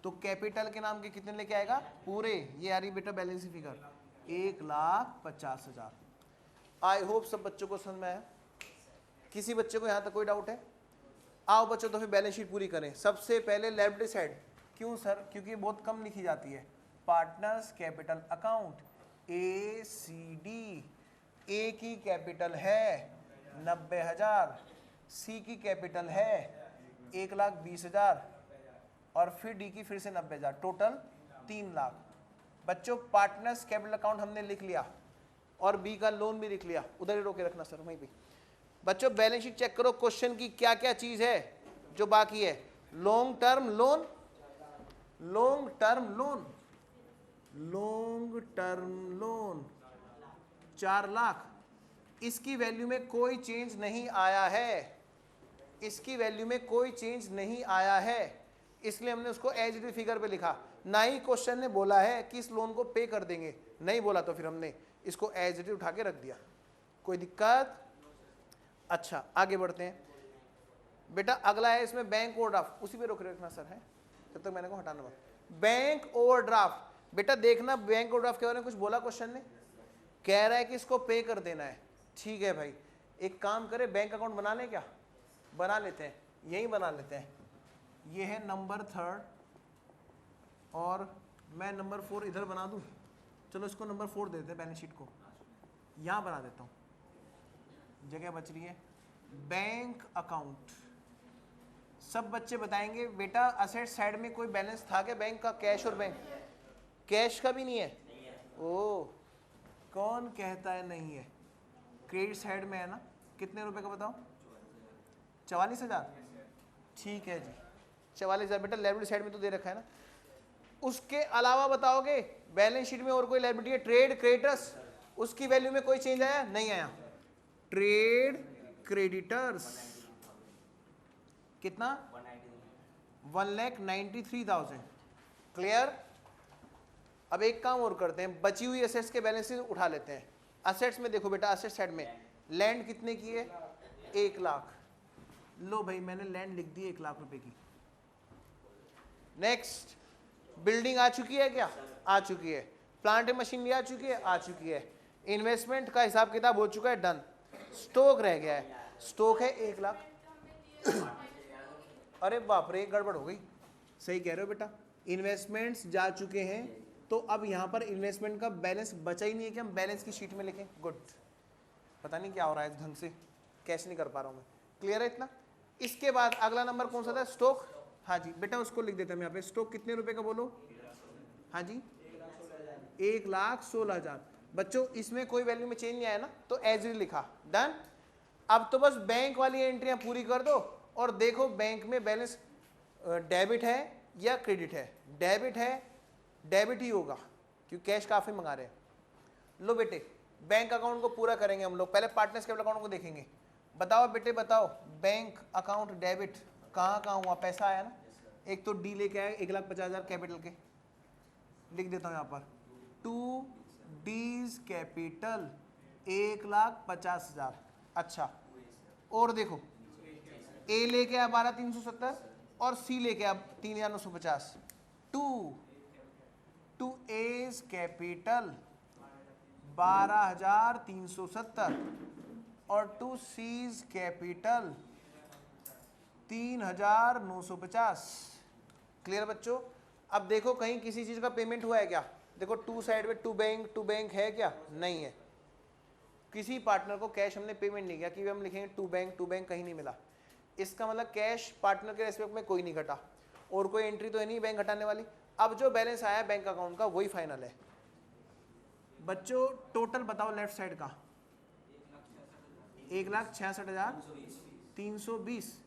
तो कैपिटल के नाम के कितने लेके आएगा पूरे। ये आ रही बेटा बैलेंस फिगर 1,50,000। आई होप सब बच्चों को समझ में आया। किसी बच्चे को यहां तक कोई डाउट है। आओ बच्चों तो फिर बैलेंस शीट पूरी करें। सबसे पहले लायबिलिटी साइड। क्यों सर, क्योंकि बहुत कम लिखी जाती है। Partners capital account ACD। ए की कैपिटल है 90,000, सी की कैपिटल है 1,20,000 और फिर डी की फिर से 90,000, टोटल 3,00,000। बच्चों पार्टनर्स कैपिटल अकाउंट हमने लिख लिया और बी का लोन भी लिख लिया, उधर ही रोके रखना सर वहीं पे। बच्चों बैलेंस शीट चेक करो, क्वेश्चन की क्या क्या चीज है जो बाकी है। Long term loan, long term loan, long term loan 4,00,000। इसकी वैल्यू में कोई चेंज नहीं आया है, इसकी वैल्यू में कोई चेंज नहीं आया है, इसलिए हमने उसको एज इट फिगर पे लिखा। ना ही क्वेश्चन ने बोला है कि इस लोन को पे कर देंगे, नहीं बोला तो फिर हमने इसको एज इट उठा के रख दिया। कोई दिक्कत। अच्छा आगे बढ़ते हैं बेटा। अगला है इसमें बैंक ओवरड्राफ्ट, उसी पे रोक रखना सर है, जब तक मैंने को हटाना मत। बैंक ओवरड्राफ्ट बेटा देखना, बैंक ओवरड्राफ्ट के बारे में कुछ बोला क्वेश्चन ने, कह रहा है कि इसको पे कर देना है। ठीक है भाई, एक काम करें बैंक अकाउंट बना लें क्या, बना लेते हैं, यही बना लेते हैं। ये है नंबर 3 और मैं नंबर 4 इधर बना दूं। चलो इसको नंबर 4 दे देते हैं, बैलेंस शीट को यहां बना देता हूं, जगह बच रही है। Bank account. सब बच्चे बताएंगे बेटा असेट साइड में कोई बैलेंस था क्या बैंक का, कैश और बैंक। कैश का भी नहीं है। ओ कौन कहता है नहीं है। क्रेडिट साइड में है ना, कितने रुपए का बताओ 44,000। ठीक है जी 44,000 बेटा लायबिलिटी साइड में तो दे रखा है ना। उसके अलावा बताओगे बैलेंस शीट में और कोई लायबिलिटी है। ट्रेड क्रेडिटर्स, उसकी वैल्यू में कोई चेंज आया नहीं आया। ट्रेड क्रेडिटर्स कितना 1,93,000। क्लियर। अब एक काम और करते हैं, बची हुई एसेट्स के बैलेंसेस उठा लेते हैं। एसेट्स में देखो बेटा, एसेट साइड में लैंड कितने की है 1,00,000। लो भाई मैंने लैंड लिख दी 1,00,000 रुपए की। नेक्स्ट बिल्डिंग आ चुकी है क्या? आ चुकी है। प्लांट मशीनरी आ चुकी है? आ चुकी है। इन्वेस्टमेंट का हिसाब किताब हो चुका है, डन। स्टॉक रह गया है, स्टॉक है 1 लाख। अरे बाप रे, गड़बड़ हो गई। सही कह रहे हो बेटा, इन्वेस्टमेंट्स जा चुके हैं, तो अब यहाँ पर इन्वेस्टमेंट का बैलेंस बचा ही नहीं है कि हम बैलेंस की शीट में लिखें। गुड। पता नहीं क्या हो रहा है, ढंग से कैश नहीं कर पा रहा हूँ मैं। क्लियर है इतना? इसके बाद अगला नंबर कौन सा था? स्टॉक। हाँ जी बेटा, उसको लिख देता हूँ यहाँ पे। स्टॉक कितने रुपए का बोलो? हाँ जी, 1,16,000। बच्चों इसमें कोई वैल्यू में चेंज नहीं आया ना, तो एज इट लिखा, डन। अब तो बस बैंक वाली एंट्रियां पूरी कर दो और देखो बैंक में बैलेंस डेबिट है या क्रेडिट है। डेबिट है, डेबिट ही होगा क्योंकि कैश काफी मंगा रहे हैं। लो बेटे, बैंक अकाउंट को पूरा करेंगे हम लोग। पहले पार्टनर्स कैपिटल अकाउंट को देखेंगे। बताओ बेटे बताओ, बैंक अकाउंट डेबिट कहाँ कहाँ हुआ? पैसा आया ना, एक तो डी लेके आया 1,50,000 कैपिटल के, लिख देता हूँ यहाँ पर 2 डीज कैपिटल 1,50,000। अच्छा, और देखो ए लेके आया 12,370 और सी लेके आया 3,950। टू एज कैपिटल 12,370 और टू सीज कैपिटल 3,950। क्लियर बच्चों? अब देखो कहीं किसी चीज का पेमेंट हुआ है क्या? देखो टू साइड में टू बैंक है क्या? नहीं है। किसी पार्टनर को कैश हमने पेमेंट नहीं किया कि हम लिखेंगे टू बैंक कहीं नहीं मिला। इसका मतलब कैश पार्टनर के रेस्पेक्ट में कोई नहीं घटा और कोई एंट्री तो है नहीं बैंक घटाने वाली। अब जो बैलेंस आया बैंक अकाउंट का वही फाइनल है। बच्चों टोटल बताओ लेफ्ट साइड का। 1,66,320।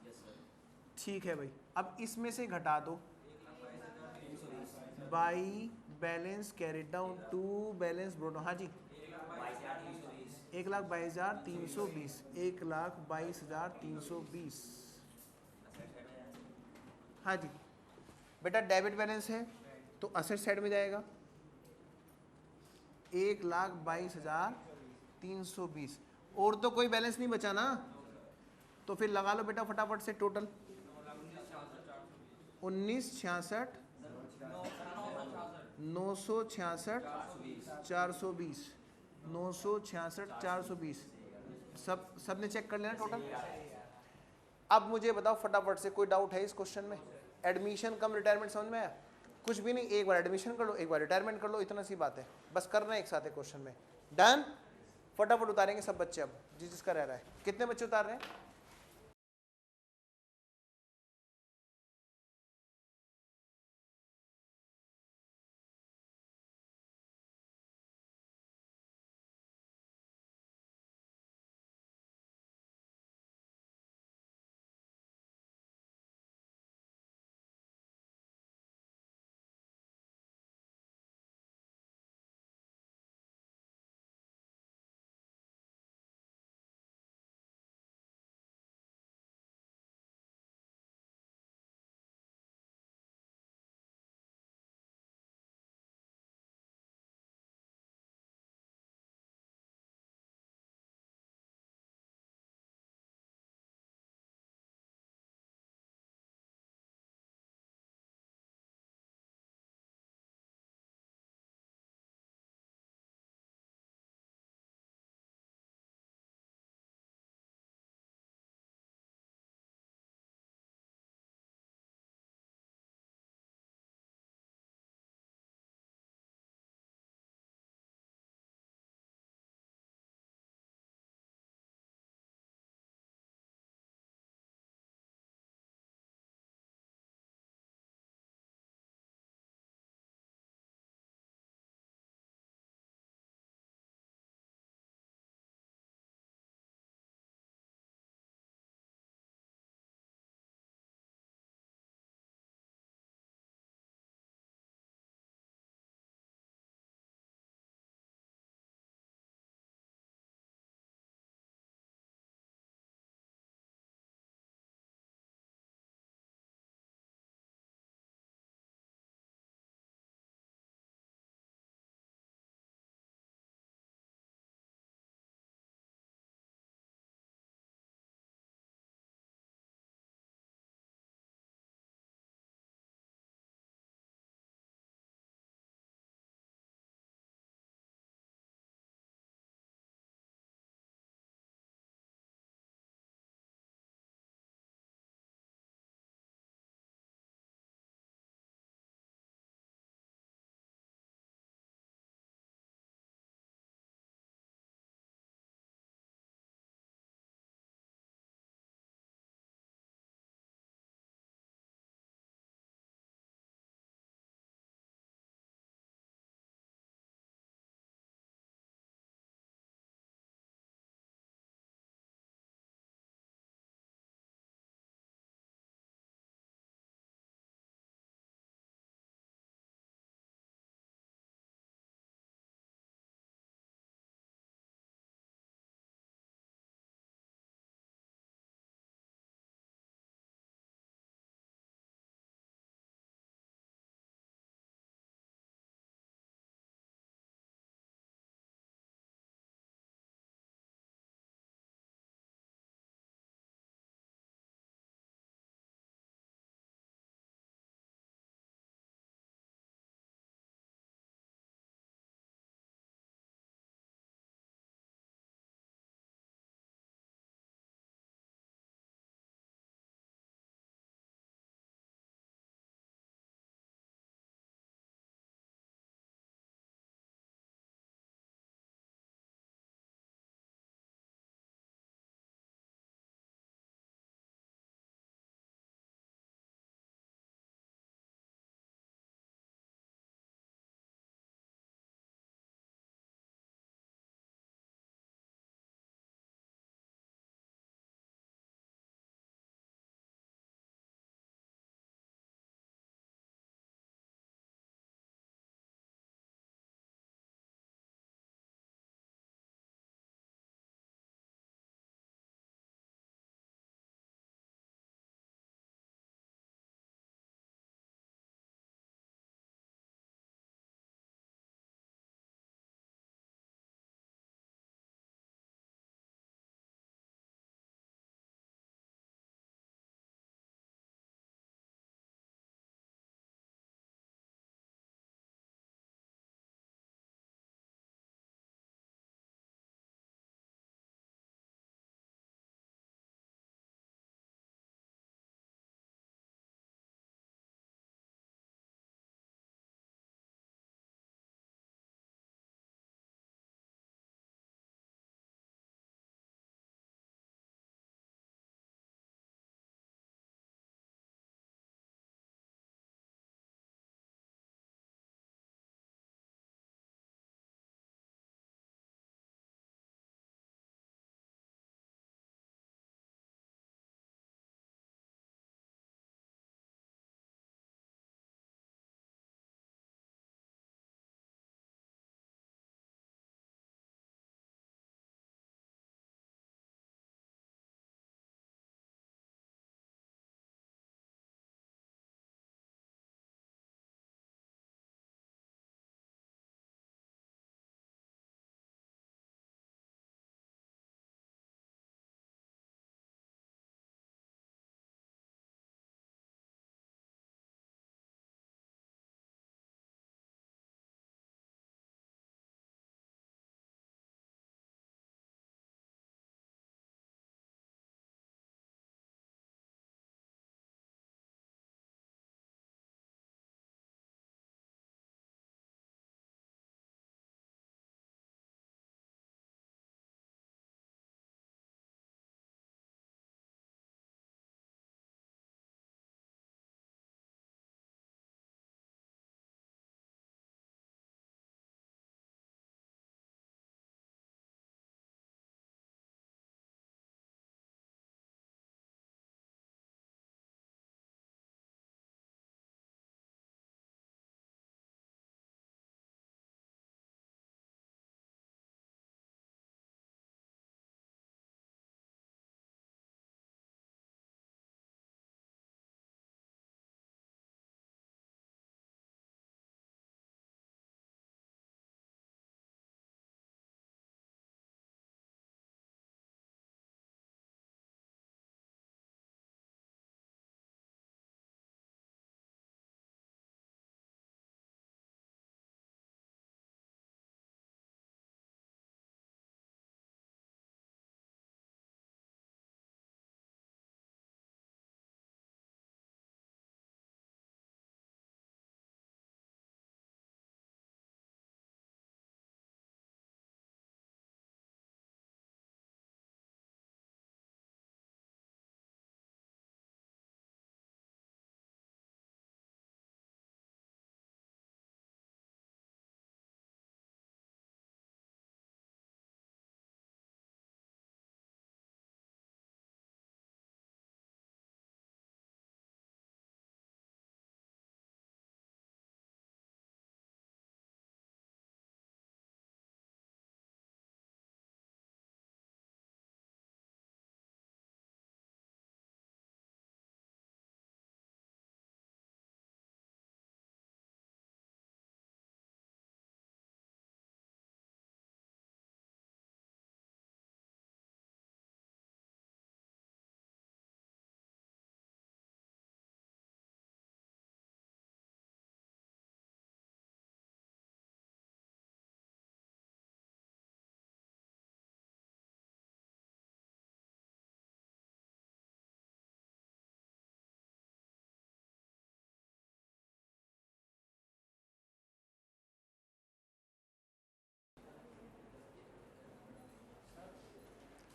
ठीक है भाई, अब इसमें से घटा दो by balance carried down to balance brought down. हाँ जी, 1,22,320। 1,22,320। हाँ जी बेटा, डेबिट बैलेंस है तो असेट साइड में जाएगा 1,22,320। और तो कोई बैलेंस नहीं बचा ना, तो फिर लगा लो बेटा फटाफट से टोटल। 1966 966 420। 966 420। सबने चेक कर लेना टोटल। अब मुझे बताओ फटाफट से, कोई डाउट है इस क्वेश्चन में? एडमिशन कम रिटायरमेंट समझ में आया? कुछ भी नहीं, एक बार एडमिशन कर लो, एक बार रिटायरमेंट कर लो, इतना सी बात है। बस करना है एक साथ है क्वेश्चन में, डन। फटाफट उतारेंगे सब बच्चे अब, जिसका रह रहा है। कितने बच्चे उतार रहे हैं?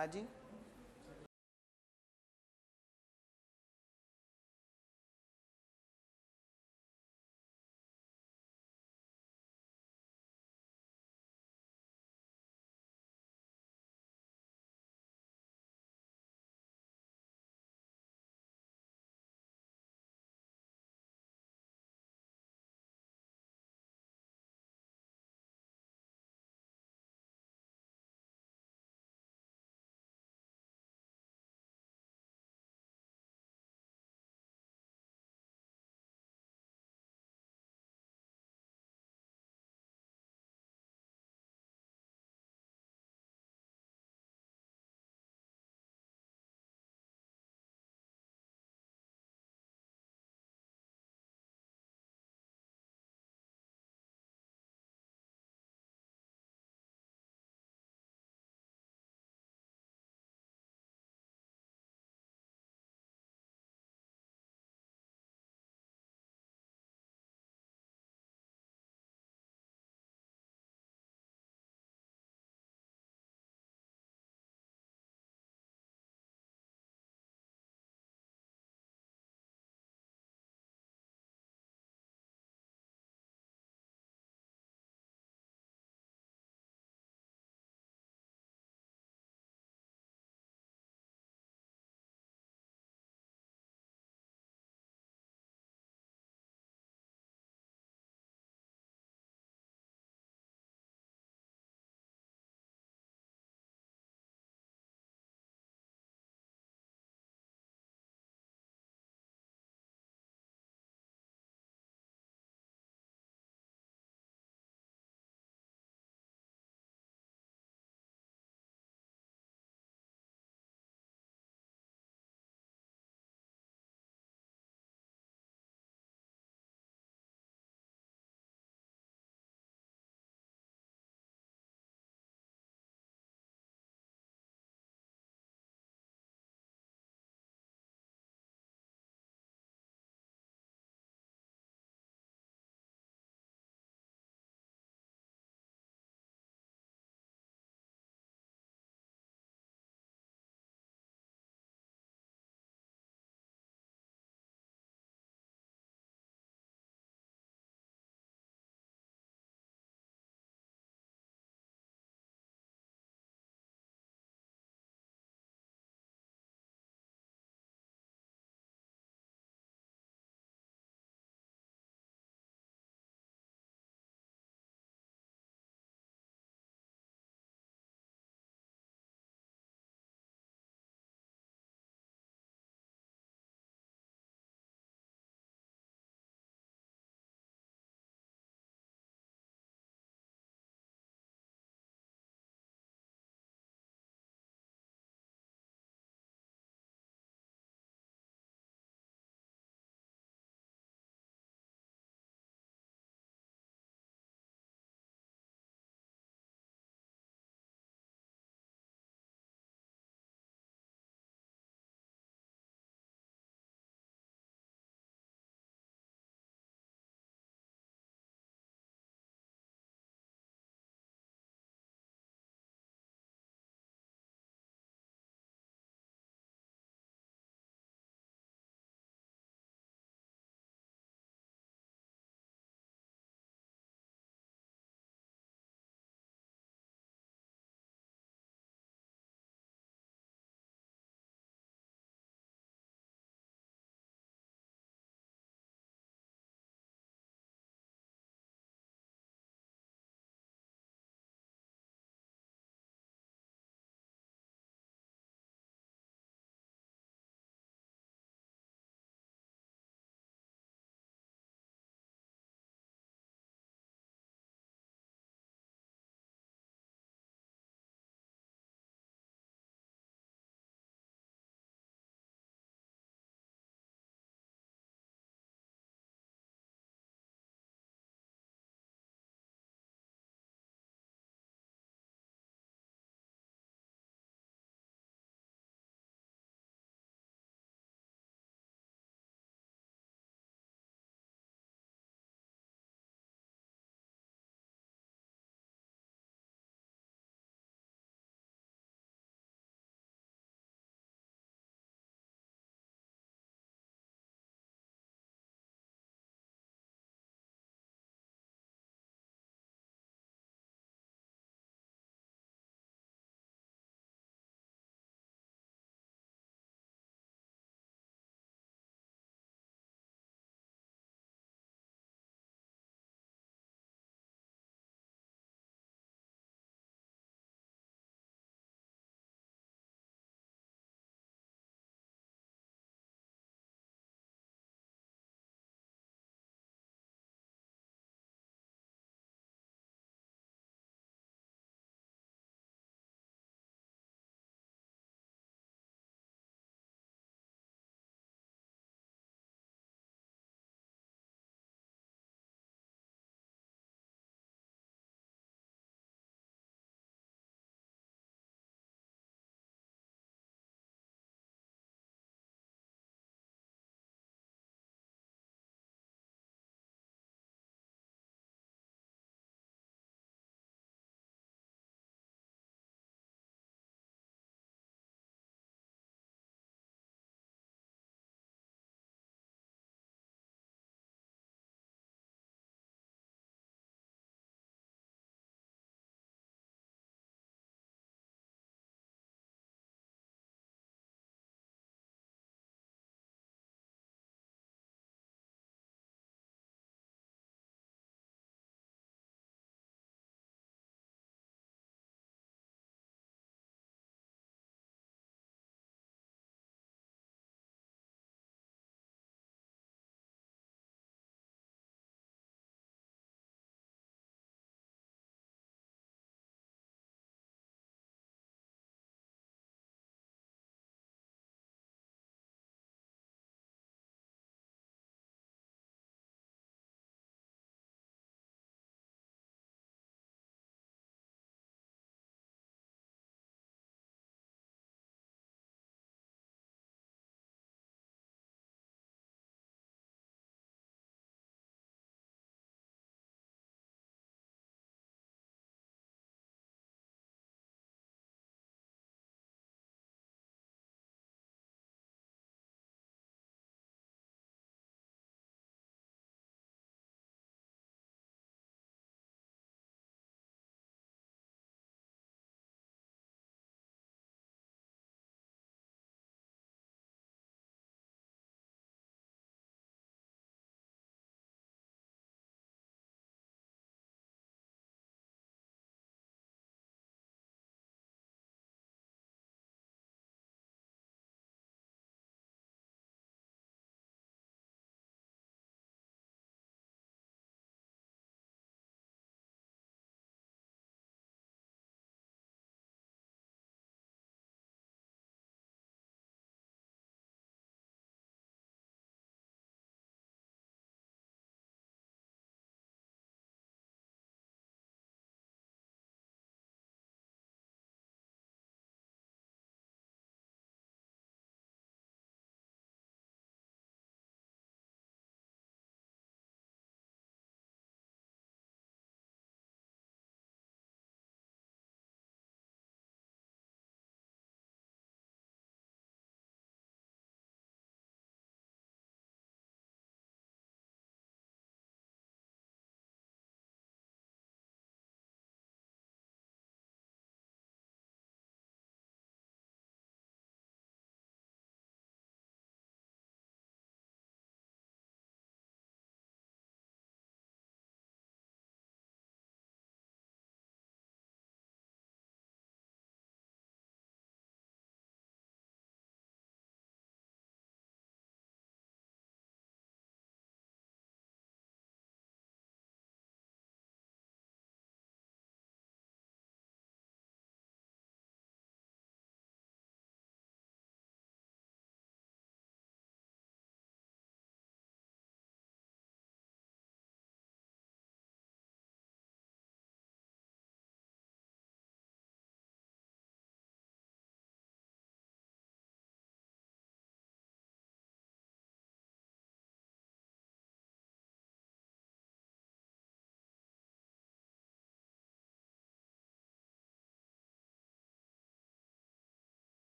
हाँ जी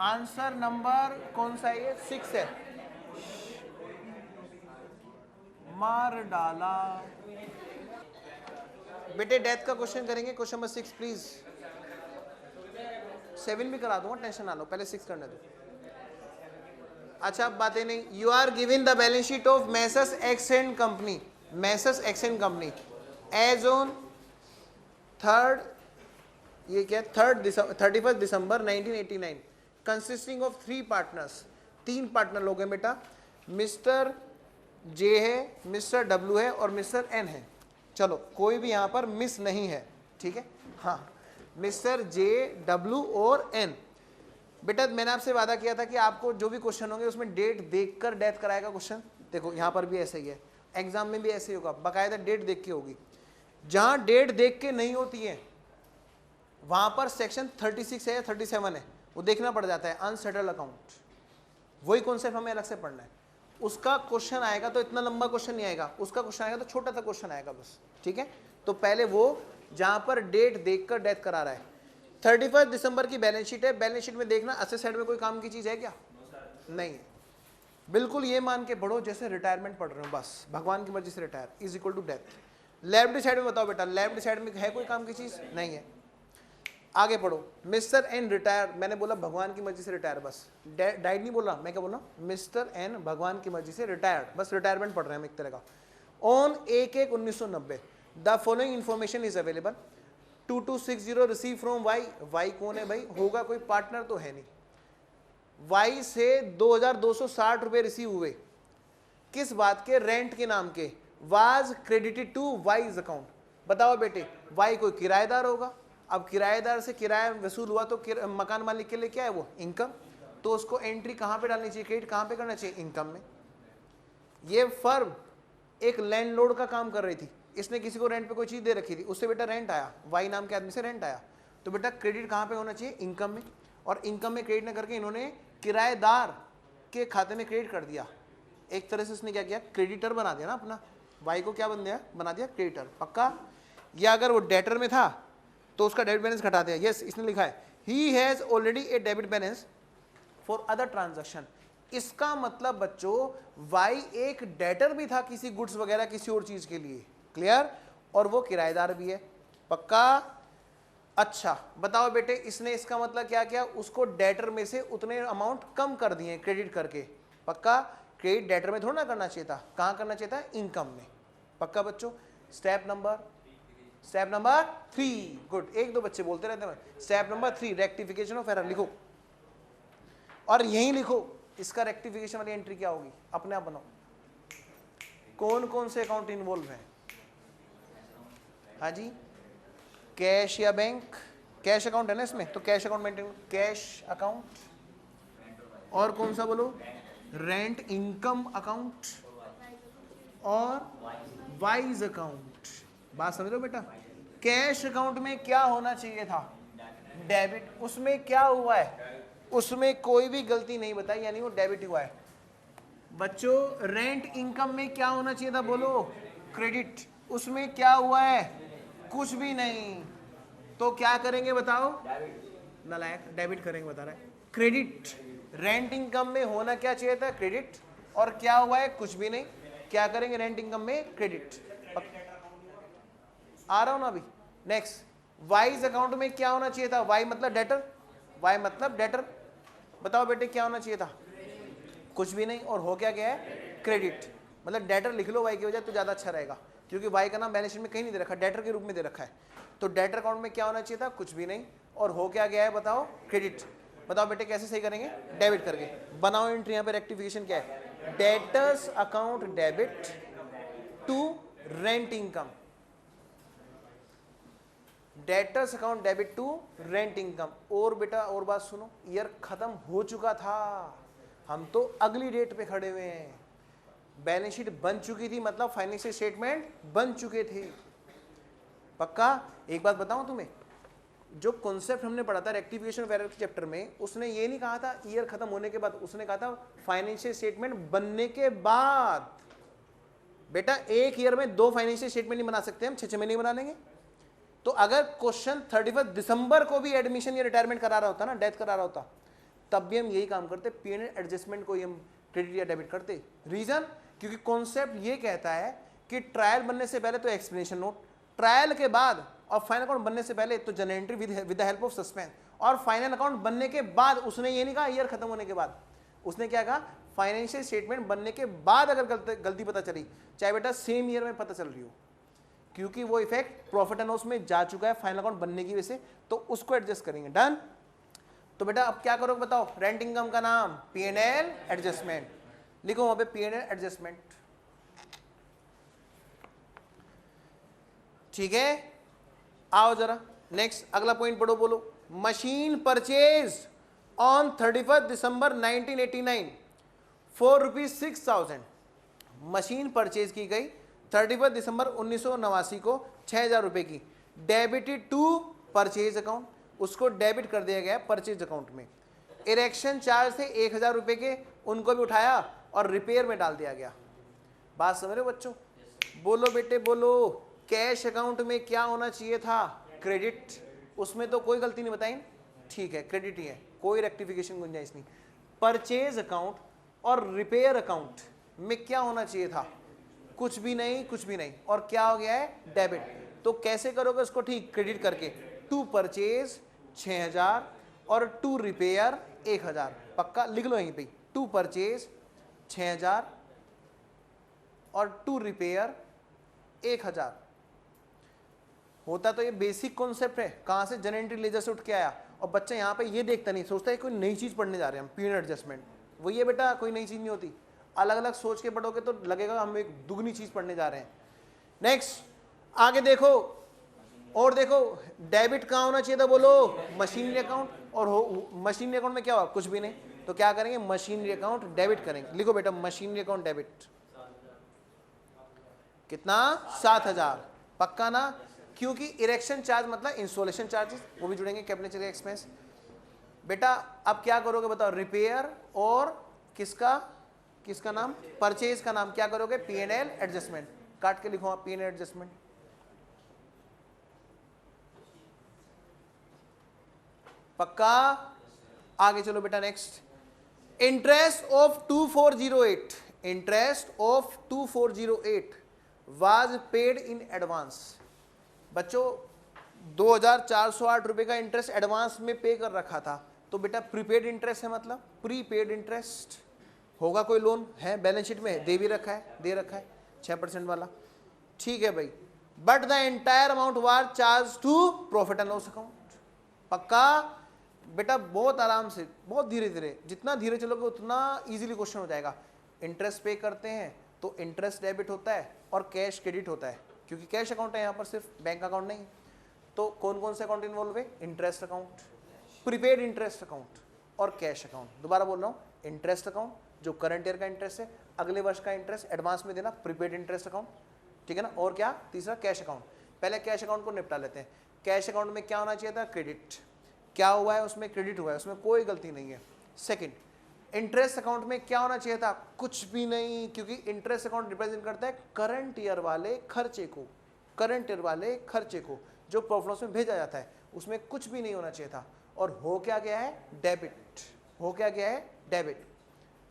आंसर नंबर कौन सा है? ये 6 है। मार डाला। बेटे डेथ का क्वेश्चन करेंगे, क्वेश्चन नंबर 6 प्लीज। 7 भी करा दूंगा, टेंशन ना लो, पहले 6 करने दो। अच्छा अब बातें नहीं। You are giving the balance sheet of messrs X and company, messrs X and company as on third, ये क्या, 31 December 1989, consisting of 3 partners, 3 partner लोग हैं बेटा, मिस्टर जे है, मिस्टर डब्ल्यू है और मिस्टर एन है। चलो कोई भी यहां पर मिस नहीं है, ठीक है। हाँ, मिस्टर जे, डब्ल्यू और एन। बेटा मैंने आपसे वादा किया था कि आपको जो भी क्वेश्चन होंगे उसमें डेट देखकर डेथ कराएगा क्वेश्चन। देखो यहां पर भी ऐसा ही है, एग्जाम में भी ऐसे ही होगा, बाकायदा डेट देख के होगी। जहां डेट देख के नहीं होती है वहां पर सेक्शन 36 है या 37 है, वो देखना पड़ जाता है, अनसेटल्ड अकाउंट। वही कॉन्सेप्ट हमें अलग से पढ़ना है। उसका क्वेश्चन आएगा तो इतना लंबा क्वेश्चन नहीं आएगा, उसका क्वेश्चन आएगा तो छोटा सा क्वेश्चन आएगा बस, ठीक है। तो पहले वो जहां पर डेट देखकर डेथ करा रहा है, 31 दिसंबर की बैलेंस शीट है। बैलेंस शीट में देखना असेट साइड में कोई काम की चीज है क्या? नहीं है। बिल्कुल ये मान के पढ़ो जैसे रिटायरमेंट पढ़ रहे हो, बस भगवान की मर्जी से retire is equal to death. Left side में बताओ बेटा, लेफ्ट साइड में है कोई काम की चीज? नहीं है। आगे पढ़ो, मिस्टर एन रिटायर, मैंने बोला भगवान की मर्जी से रिटायर, बस डाइड नहीं बोला, मैं क्या बोला, मिस्टर एन भगवान की मर्जी से रिटायर्ड, बस रिटायरमेंट पढ़ रहे हैं हम एक तरह का। On 1/1/1990 the following information is available, 2260 receive from Y. Y कौन है भाई? होगा कोई पार्टनर तो है नहीं। वाई से 2260 रुपए रिसीव हुए, किस बात के? रेंट के नाम के। Was credited to Y's account. बताओ बेटे, वाई कोई किराएदार होगा, अब किराएदार से किराया वसूल हुआ तो मकान मालिक के लिए क्या है वो? इनकम। तो उसको एंट्री कहां पे डालनी चाहिए? क्रेडिट कहां पे करना चाहिए? इनकम में। ये फर्म एक लैंडलॉर्ड का काम कर रही थी, इसने किसी को रेंट पे कोई चीज दे रखी थी, उससे बेटा रेंट आया, वाई नाम के आदमी से रेंट आया, तो बेटा क्रेडिट कहां पे होना चाहिए? इनकम में। और इनकम में क्रेडिट न करके इन्होंने किराएदार के खाते में क्रेडिट कर दिया। एक तरह से उसने क्या किया? क्रेडिटर बना दिया ना अपना, वाई को क्या बना दिया? क्रेडिटर। पक्का? या अगर वो डेटर में था तो उसका डेबिट बैलेंस घटा दिया। यस, इसने लिखा है he has already A debit balance for other transaction. इसका मतलब बच्चों वाई एक डेटर भी था किसी गुड्स वगैरह किसी और चीज के लिए, क्लियर, और वो किराएदार भी है। पक्का? अच्छा बताओ बेटे, इसने इसका मतलब क्या किया? उसको डेटर में से उतने अमाउंट कम कर दिए क्रेडिट करके। पक्का? क्रेडिट डेटर में थोड़ा ना करना चाहिए था, कहां करना चाहिए था? इनकम में। पक्का बच्चों? Step number 3, good. 1-2 बच्चे बोलते रहते हैं। Step number 3, rectification of error लिखो, और यहीं लिखो इसका रेक्टिफिकेशन वाली एंट्री क्या होगी, अपने आप बनाओ। कौन कौन से अकाउंट इन्वॉल्व हैं? हाँ जी, कैश या बैंक? कैश अकाउंट है ना इसमें, तो cash account maintain, cash account. और कौन सा बोलो? रेंट इनकम अकाउंट और वाइज अकाउंट। बात समझ लो बेटा। कैश अकाउंट में क्या होना चाहिए था? डेबिट। उसमें क्या हुआ है? उसमें कोई भी गलती नहीं बताई, यानी वो डेबिट हुआ है। बच्चों रेंट इनकम में क्या होना चाहिए था? बोलो, क्रेडिट। उसमें क्या हुआ है? कुछ भी नहीं। तो क्या करेंगे बताओ? नालायक, डेबिट करेंगे बता रहा है। क्रेडिट। रेंट इनकम में होना क्या चाहिए था? क्रेडिट। और क्या हुआ है? कुछ भी नहीं। क्या करेंगे रेंट इनकम में? क्रेडिट। आ रहा हूं ना अभी। नेक्स्ट, वाइज अकाउंट में क्या होना चाहिए था? वाई मतलब डेटर, वाई मतलब डेटर। बताओ बेटे क्या होना चाहिए था? कुछ भी नहीं। और हो क्या गया है? क्रेडिट। मतलब डेटर लिख लो वाई की वजह तो ज्यादा अच्छा रहेगा, क्योंकि वाई का नाम बैलेंस शीट में कहीं नहीं दे रखा, डेटर के रूप में दे रखा है। तो डेटर अकाउंट में क्या होना चाहिए था? कुछ भी नहीं। और हो क्या गया है बताओ? क्रेडिट। बताओ बेटे कैसे सही करेंगे? डेबिट करके। बनाओ एंट्री, यहाँ पे रेक्टिफिकेशन क्या है? Debtors account debit to rent income. Debtors account debit to rent income. और बेटा और बात सुनो, ईयर खत्म हो चुका था, हम तो अगली डेट पे खड़े हुए हैं। बैलेंस शीट बन चुकी थी, मतलब फाइनेंशियल स्टेटमेंट बन चुके थे। पक्का? एक बात बताऊं तुम्हें, जो कॉन्सेप्ट हमने पढ़ा था रेक्टिफिकेशन ऑफ एरर चैप्टर में, उसने ये नहीं कहा था ईयर खत्म होने के बाद, उसने कहा था फाइनेंशियल स्टेटमेंट बनने के बाद। बेटा एक ईयर में 2 फाइनेंशियल स्टेटमेंट नहीं बना सकते हम, 6 महीने बना लेंगे। तो अगर क्वेश्चन 31 दिसंबर को भी एडमिशन या रिटायरमेंट करा रहा होता ना, डेथ करा रहा होता, तब भी हम यही काम करते, P&L एडजस्टमेंट को ही हम क्रेडिट या डेबिट करते। रीजन, क्योंकि कॉन्सेप्ट ये कहता है कि ट्रायल बनने से पहले तो एक्सप्लेनेशन नोट, ट्रायल के बाद और फाइनल अकाउंट बनने से पहले तो general entry with the help of suspense, और फाइनल अकाउंट बनने के बाद उसने ये नहीं कहा ईयर खत्म होने के बाद, उसने क्या कहा फाइनेंशियल स्टेटमेंट बनने के बाद अगर गलती पता चली, चाहे बेटा सेम ईयर में पता चल रही हो, क्योंकि वो इफेक्ट प्रॉफिट एंड लॉस में जा चुका है फाइनल अकाउंट बनने की वजह से, तो उसको एडजस्ट करेंगे। डन। तो बेटा अब क्या करोगे बताओ, रेंट इनकम का नाम P&L एडजस्टमेंट, लिखो वहां पे P&L एडजस्टमेंट। ठीक है, आओ जरा नेक्स्ट अगला पॉइंट पढ़ो, बोलो। Machine purchase on 31 December 1989 for ₹6,000, machine purchase की गई 31 दिसंबर 1989 को 6,000 रुपए की, डेबिटेड टू परचेज अकाउंट, उसको डेबिट कर दिया गया परचेज अकाउंट में। इरेक्शन चार्ज थे 1,000 रुपए के, उनको भी उठाया और रिपेयर में डाल दिया गया। बात समझ रहे हो बच्चों? बोलो बेटे बोलो, कैश अकाउंट में क्या होना चाहिए था? क्रेडिट, उसमें तो कोई गलती नहीं बताई, ठीक है क्रेडिट ही है, कोई रेक्टिफिकेशन गुंजाइश नहीं। परचेज अकाउंट और रिपेयर अकाउंट में क्या होना चाहिए था? कुछ भी नहीं, कुछ भी नहीं, और क्या हो गया है? डेबिट। तो कैसे करोगे उसको ठीक? क्रेडिट करके, टू परचेज 6,000 और टू रिपेयर 1,000, पक्का लिख लो यहीं पे, टू परचेज 6,000 और टू रिपेयर 1,000। होता तो ये बेसिक कॉन्सेप्ट है, कहां से जनरल एंट्री लेजर से उठ के आया, और बच्चा यहाँ पे ये देखता नहीं, सोचता है कोई नई चीज पढ़ने जा रहे हैं हम, P&L एडजस्टमेंट। वो ये बेटा कोई नई चीज नहीं होती, अलग अलग सोच के पढ़ोगे तो लगेगा हम एक दुगनी चीज पढ़ने जा रहे हैं। नेक्स्ट आगे देखो, और देखो डेबिट कहाँ होना चाहिए था? बोलो मशीनरी अकाउंट, और मशीनरी अकाउंट में क्या हुआ? कुछ भी नहीं, तो क्या करेंगे? मशीनरी अकाउंट डेबिट करेंगे। लिखो बेटा मशीनरी अकाउंट डेबिट, कितना? 7,000, पक्का ना? क्योंकि इरेक्शन चार्ज मतलब इंस्टॉलेशन चार्जेस, वो भी जुड़ेंगे कैपिटल एक्सपेंस। बेटा अब क्या करोगे बताओ? रिपेयर और किसका किसका नाम? परचेज का नाम क्या करोगे? P&L एडजस्टमेंट, काट के लिखो P&L एडजस्टमेंट। पक्का? आगे चलो बेटा next, interest of 2408, interest of 2408 was paid in advance. बच्चों 2,408 रुपए का इंटरेस्ट एडवांस में पे कर रखा था, तो बेटा प्रीपेड इंटरेस्ट है, मतलब प्रीपेड इंटरेस्ट होगा। कोई लोन है बैलेंस शीट में, दे भी रखा है, दे रखा है 6% वाला, ठीक है भाई। But the entire amount was charge to profit and loss account. पक्का? बेटा बहुत आराम से, बहुत धीरे धीरे, जितना धीरे चलोगे उतना इजीली क्वेश्चन हो जाएगा। इंटरेस्ट पे करते हैं तो इंटरेस्ट डेबिट होता है और कैश क्रेडिट होता है, क्योंकि कैश अकाउंट है यहाँ पर, सिर्फ बैंक अकाउंट नहीं। तो कौन कौन से अकाउंट इन्वॉल्व है? Interest account, prepaid interest account और कैश अकाउंट। दोबारा बोल रहा हूँ, इंटरेस्ट अकाउंट जो करंट ईयर का इंटरेस्ट है, अगले वर्ष का इंटरेस्ट एडवांस में देना, प्रीपेड इंटरेस्ट अकाउंट, ठीक है ना? और क्या? तीसरा कैश अकाउंट। पहले कैश अकाउंट को निपटा लेते हैं। कैश अकाउंट में क्या होना चाहिए था? क्रेडिट। क्या हुआ है उसमें? क्रेडिट हुआ है, उसमें कोई गलती नहीं है। सेकंड, इंटरेस्ट अकाउंट में क्या होना चाहिए था? कुछ भी नहीं, क्योंकि इंटरेस्ट अकाउंट रिप्रेजेंट करता है करंट ईयर वाले खर्चे को, करंट ईयर वाले खर्चे को जो प्रॉफिट लॉस में भेजा जाता है, उसमें कुछ भी नहीं होना चाहिए था। और हो क्या गया है? डेबिट। हो क्या गया है? डेबिट।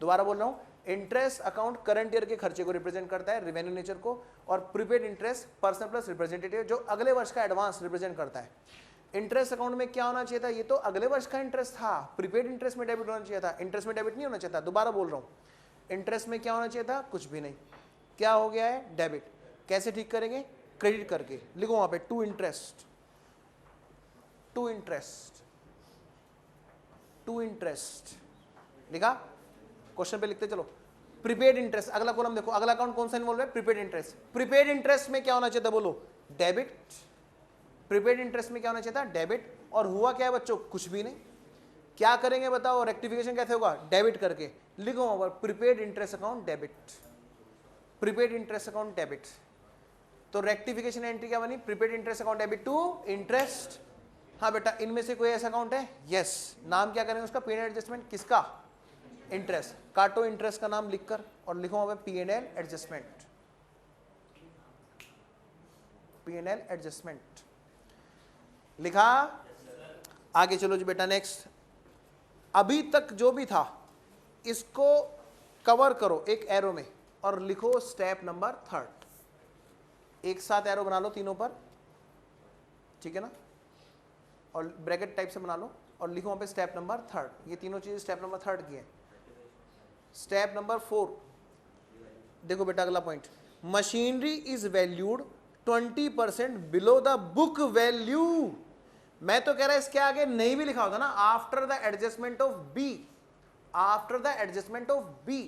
दोबारा बोल रहा हूं, इंटरेस्ट अकाउंट करंट ईयर के खर्चे को रिप्रेजेंट करता है, रेवेन्यू नेचर को, और prepaid interest person plus representative जो अगले वर्ष का एडवांस रिप्रेजेंट करता है। इंटरेस्ट अकाउंट में क्या होना चाहिए था? ये तो अगले वर्ष का इंटरेस्ट था, प्रीपेड इंटरेस्ट में डेबिट होना चाहिए था, इंटरेस्ट में डेबिट नहीं होना चाहिए था। दोबारा बोल रहा हूं, इंटरेस्ट में क्या होना चाहिए था? कुछ भी नहीं। क्या हो गया है? डेबिट। कैसे ठीक करेंगे? क्रेडिट करके। लिखो वहां पे to interest, to interest, to interest लिखा, क्वेश्चन पे लिखते चलो। प्रीपेड इंटरेस्ट, अगला कॉलम देखो, अगला अकाउंट कौन सा इन्वॉल्व है? Prepaid interest. प्रीपेड इंटरेस्ट में क्या होना चाहिए था? बोलो डेबिट। प्रीपेड इंटरेस्ट में क्या होना चाहिए था? डेबिट। और हुआ क्या है बच्चों? कुछ भी नहीं। क्या करेंगे बताओ? रेक्टिफिकेशन कैसे होगा? डेबिट करके। लिखो वहां पर prepaid interest account debit, prepaid interest account debit. तो रेक्टिफिकेशन एंट्री क्या बनी? Prepaid interest account debit to interest. हाँ बेटा, इनमें से कोई ऐसा अकाउंट है? यस। नाम क्या करेंगे उसका? P&L adjustment. किसका? इंटरेस्ट। काटो इंटरेस्ट का नाम लिखकर और लिखो वहां पे P&L एडजस्टमेंट, P&L एडजस्टमेंट लिखा। आगे चलो जी बेटा नेक्स्ट, अभी तक जो भी था इसको कवर करो एक एरो में और लिखो स्टेप नंबर 3। एक साथ एरो बना लो तीनों पर, ठीक है ना, और ब्रैकेट टाइप से बना लो और लिखो वहां पे स्टेप नंबर 3। ये तीनों चीजें स्टेप नंबर 3 की है। स्टेप नंबर 4 देखो बेटा, अगला point, machinery is valued 20% below the book value. मैं तो कह रहा इसके आगे नहीं भी लिखा होता ना, after the adjustment of B, after the adjustment of B.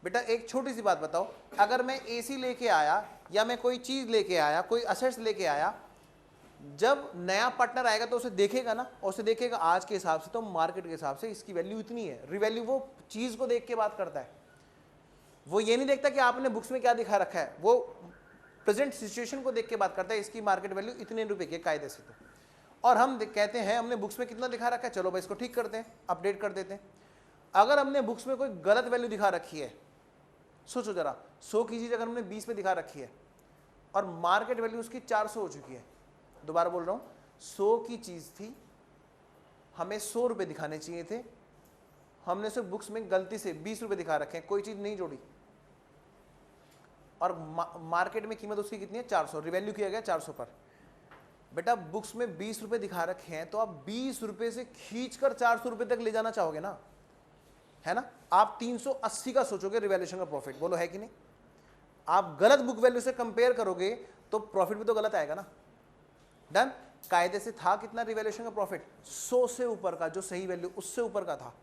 बेटा एक छोटी सी बात बताओ, अगर मैं एसी लेके आया या मैं कोई चीज लेके आया, कोई असेट्स लेके आया, जब नया पार्टनर आएगा तो उसे देखेगा ना, और उसे देखेगा आज के हिसाब से तो मार्केट के हिसाब से इसकी वैल्यू इतनी है। रिवैल्यू वो चीज को देख के बात करता है, वो ये नहीं देखता कि आपने बुक्स में क्या दिखा रखा है, वो प्रेजेंट सिचुएशन को देख के बात करता है, इसकी मार्केट वैल्यू इतने रुपए की कायदे से। तो और हम कहते हैं हमने बुक्स में कितना दिखा रखा है, चलो भाई इसको ठीक करते हैं, अपडेट कर देते हैं। अगर हमने बुक्स में कोई गलत वैल्यू दिखा रखी है, सोचो जरा, 100 की चीज अगर हमने 20 में दिखा रखी है और मार्केट वैल्यू उसकी 400 हो चुकी है, दोबारा बोल रहा हूं, 100 की चीज थी, हमें 100 रुपए दिखाने चाहिए थे, हमने सिर्फ बुक्स में गलती से 20 रुपए दिखा रखे हैं, कोई चीज नहीं जोड़ी, और मार्केट में कीमत उसकी कितनी है 400, रिवैल्यू किया गया 400 पर। बेटा बुक्स में 20 रुपए दिखा रखे हैं तो आप 20 रुपए से खींचकर 400 रुपए तक ले जाना चाहोगे ना, है ना। आप 380 का सोचोगे रिवैल्यूएशन का प्रॉफिट, बोलो है कि नहीं। आप गलत बुक वैल्यू से कंपेयर करोगे तो प्रॉफिट भी तो गलत आएगा ना। डन। कायदे से था कितना रिवैल्यूएशन का प्रॉफिट, 100 से ऊपर का, जो सही वैल्यू उससे ऊपर का था।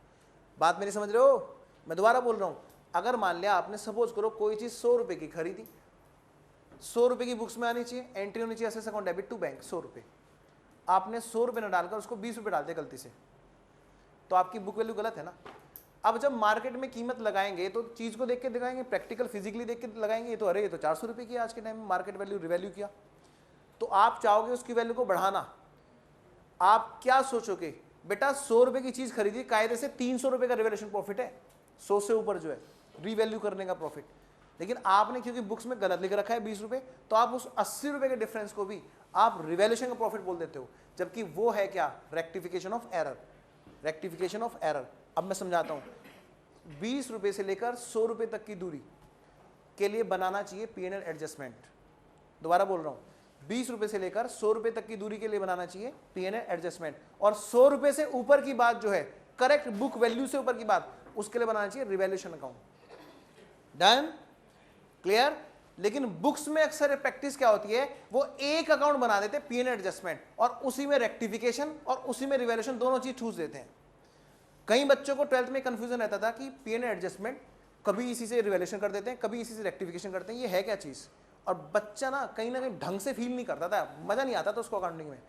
बात मेरी समझ रहे हो। मैं दोबारा बोल रहा हूं, अगर मान लिया आपने सपोज करो कोई चीज 100 रुपए की खरीदी, 100 रुपए की बुक्स में आनी चाहिए, एंट्री होनी चाहिए assets account debit to bank 100 रुपए, आपने 100 रुपए न डालकर उसको 20 रुपए डाल दिया गलती से, तो आपकी बुक वैल्यू गलत है ना। अब जब मार्केट में कीमत लगाएंगे तो चीज को देख के दिखाएंगे, प्रैक्टिकल फिजिकली देख के लगाएंगे, ये तो अरे ये तो 400 रुपए की आज के टाइम में मार्केट वैल्यू रिवैल्यू किया, तो आप चाहोगे उसकी वैल्यू को बढ़ाना। आप क्या सोचोगे, बेटा 100 रुपए की चीज खरीदी, कायदे से 300 रुपए का रिवैल्यूएशन प्रॉफिट है, 100 से ऊपर जो है रिवैल्यू करने का प्रॉफिट, लेकिन आपने क्योंकि बुक्स में गलत लिख रखा है 20 रुपए, तो आप उस 80 रुपए के डिफरेंस को भी आप रिवैल्यूएशन का प्रॉफिट बोल देते हो, जबकि वो है क्या, rectification of error, rectification of error. अब मैं समझाता हूं, 20 रुपए से लेकर 100 रुपए तक की दूरी के लिए बनाना चाहिए P&L एडजस्टमेंट। दोबारा बोल रहा हूं, 20 रुपए से लेकर 100 रुपए तक की दूरी के लिए बनाना चाहिए P&L एडजस्टमेंट, और 100 रुपए से ऊपर की बात जो है, करेक्ट बुक वैल्यू से ऊपर की बात, उसके लिए बनाना चाहिए रिवैल्यूएशन अकाउंट। Done, clear. लेकिन बुक्स में अक्सर प्रैक्टिस क्या होती है, वो एक अकाउंट बना देते हैं P&L एडजस्टमेंट, और उसी में रेक्टिफिकेशन और उसी में रिवैल्यूएशन दोनों चीज ठूस देते हैं। कई बच्चों को 12th में कंफ्यूजन रहता था कि P&L एडजस्टमेंट कभी इसी से रिवैल्यूएशन कर देते हैं, कभी इसी से रेक्टिफिकेशन करते हैं, ये है क्या चीज। और बच्चा ना कहीं ढंग से फील नहीं करता था, मजा नहीं आता था उसको अकाउंटिंग में।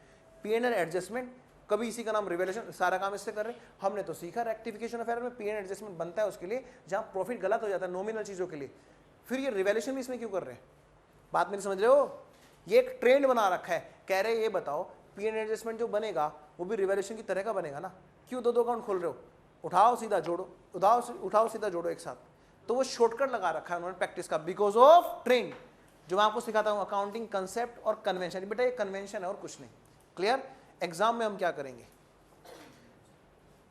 P&L एडजस्टमेंट, कभी इसी का नाम रिवैल्यूएशन, सारा काम इससे कर रहे हैं। हमने तो सीखा रेक्टिफिकेशन ऑफ एरर में P&L एडजस्टमेंट बनता है उसके लिए जहां प्रॉफिट गलत हो जाता है नॉमिनल चीजों के लिए, फिर ये रिवैल्यूएशन भी इसमें क्यों कर रहे हैं। बात मेरी समझ रहे हो। ये एक ट्रेंड बना रखा है, कह रहे ये बताओ P&L एडजस्टमेंट जो बनेगा वो भी रिवैल्यूएशन की तरह का बनेगा ना, क्यों दो अकाउंट खोल रहे हो, उठाओ सीधा जोड़ो, उठाओ सीधा जोड़ो एक साथ। तो वो शॉर्टकट लगा रखा है उन्होंने प्रैक्टिस का, बिकॉज ऑफ ट्रेंड। जो मैं आपको सिखाता हूं अकाउंटिंग कंसेप्ट और कन्वेंशन, बेटा ये कन्वेंशन है और कुछ नहीं। क्लियर। एग्जाम में हम क्या करेंगे,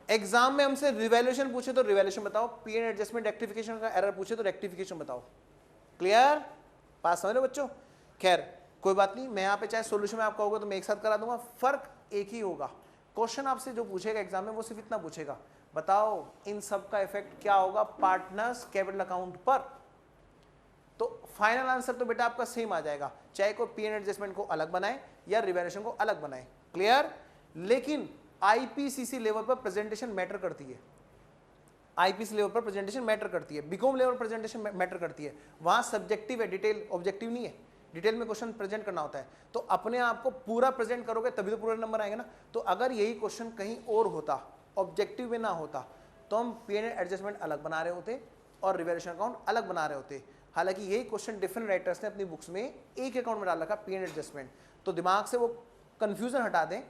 एग्जाम में हमसे रिवैल्यूएशन पूछे तो रिवैल्यूएशन बताओ, P&L एडजस्टमेंट रेक्टिफिकेशन का एरर पूछे तो रेक्टिफिकेशन बताओ। क्लियर, बात समझ लो बच्चों। खैर कोई बात नहीं, मैं यहाँ पे चाहे सोल्यूशन में आपका होगा तो मैं एक साथ करा दूंगा, फर्क एक ही होगा। क्वेश्चन आपसे जो पूछेगा एग्जाम में वो सिर्फ इतना पूछेगा, बताओ इन सब का इफेक्ट क्या होगा पार्टनर्स कैपिटल अकाउंट पर। तो फाइनल आंसर तो बेटा आपका सेम आ जाएगा, चाहे कोई P&L एडजस्टमेंट को अलग बनाए या रिवैल्यूएशन को अलग बनाए। क्लियर। लेकिन आईपीसीसी लेवल पर प्रेजेंटेशन मैटर करती है, आईपीसी लेवल पर प्रेजेंटेशन मैटर करती है, बीकॉम लेवल प्रेजेंटेशन मैटर करती है। वहां सब्जेक्टिव है, डिटेल ऑब्जेक्टिव नहीं है। डिटेल में क्वेश्चन प्रेजेंट करना होता है, तो अपने आप को पूरा प्रेजेंट करोगे तभी तो पूरे नंबर आएंगे ना। तो अगर यही क्वेश्चन कहीं और होता, ऑब्जेक्टिव में ना होता, तो हम P&L एडजस्टमेंट अलग बना रहे होते और रिवैल्यूएशन अकाउंट अलग बना रहे होते। हालांकि यही क्वेश्चन डिफरेंट राइटर्स ने अपनी बुक्स में एक अकाउंट में डाल रखा P&L एडजस्टमेंट। तो दिमाग से वो कंफ्यूजन हटा दें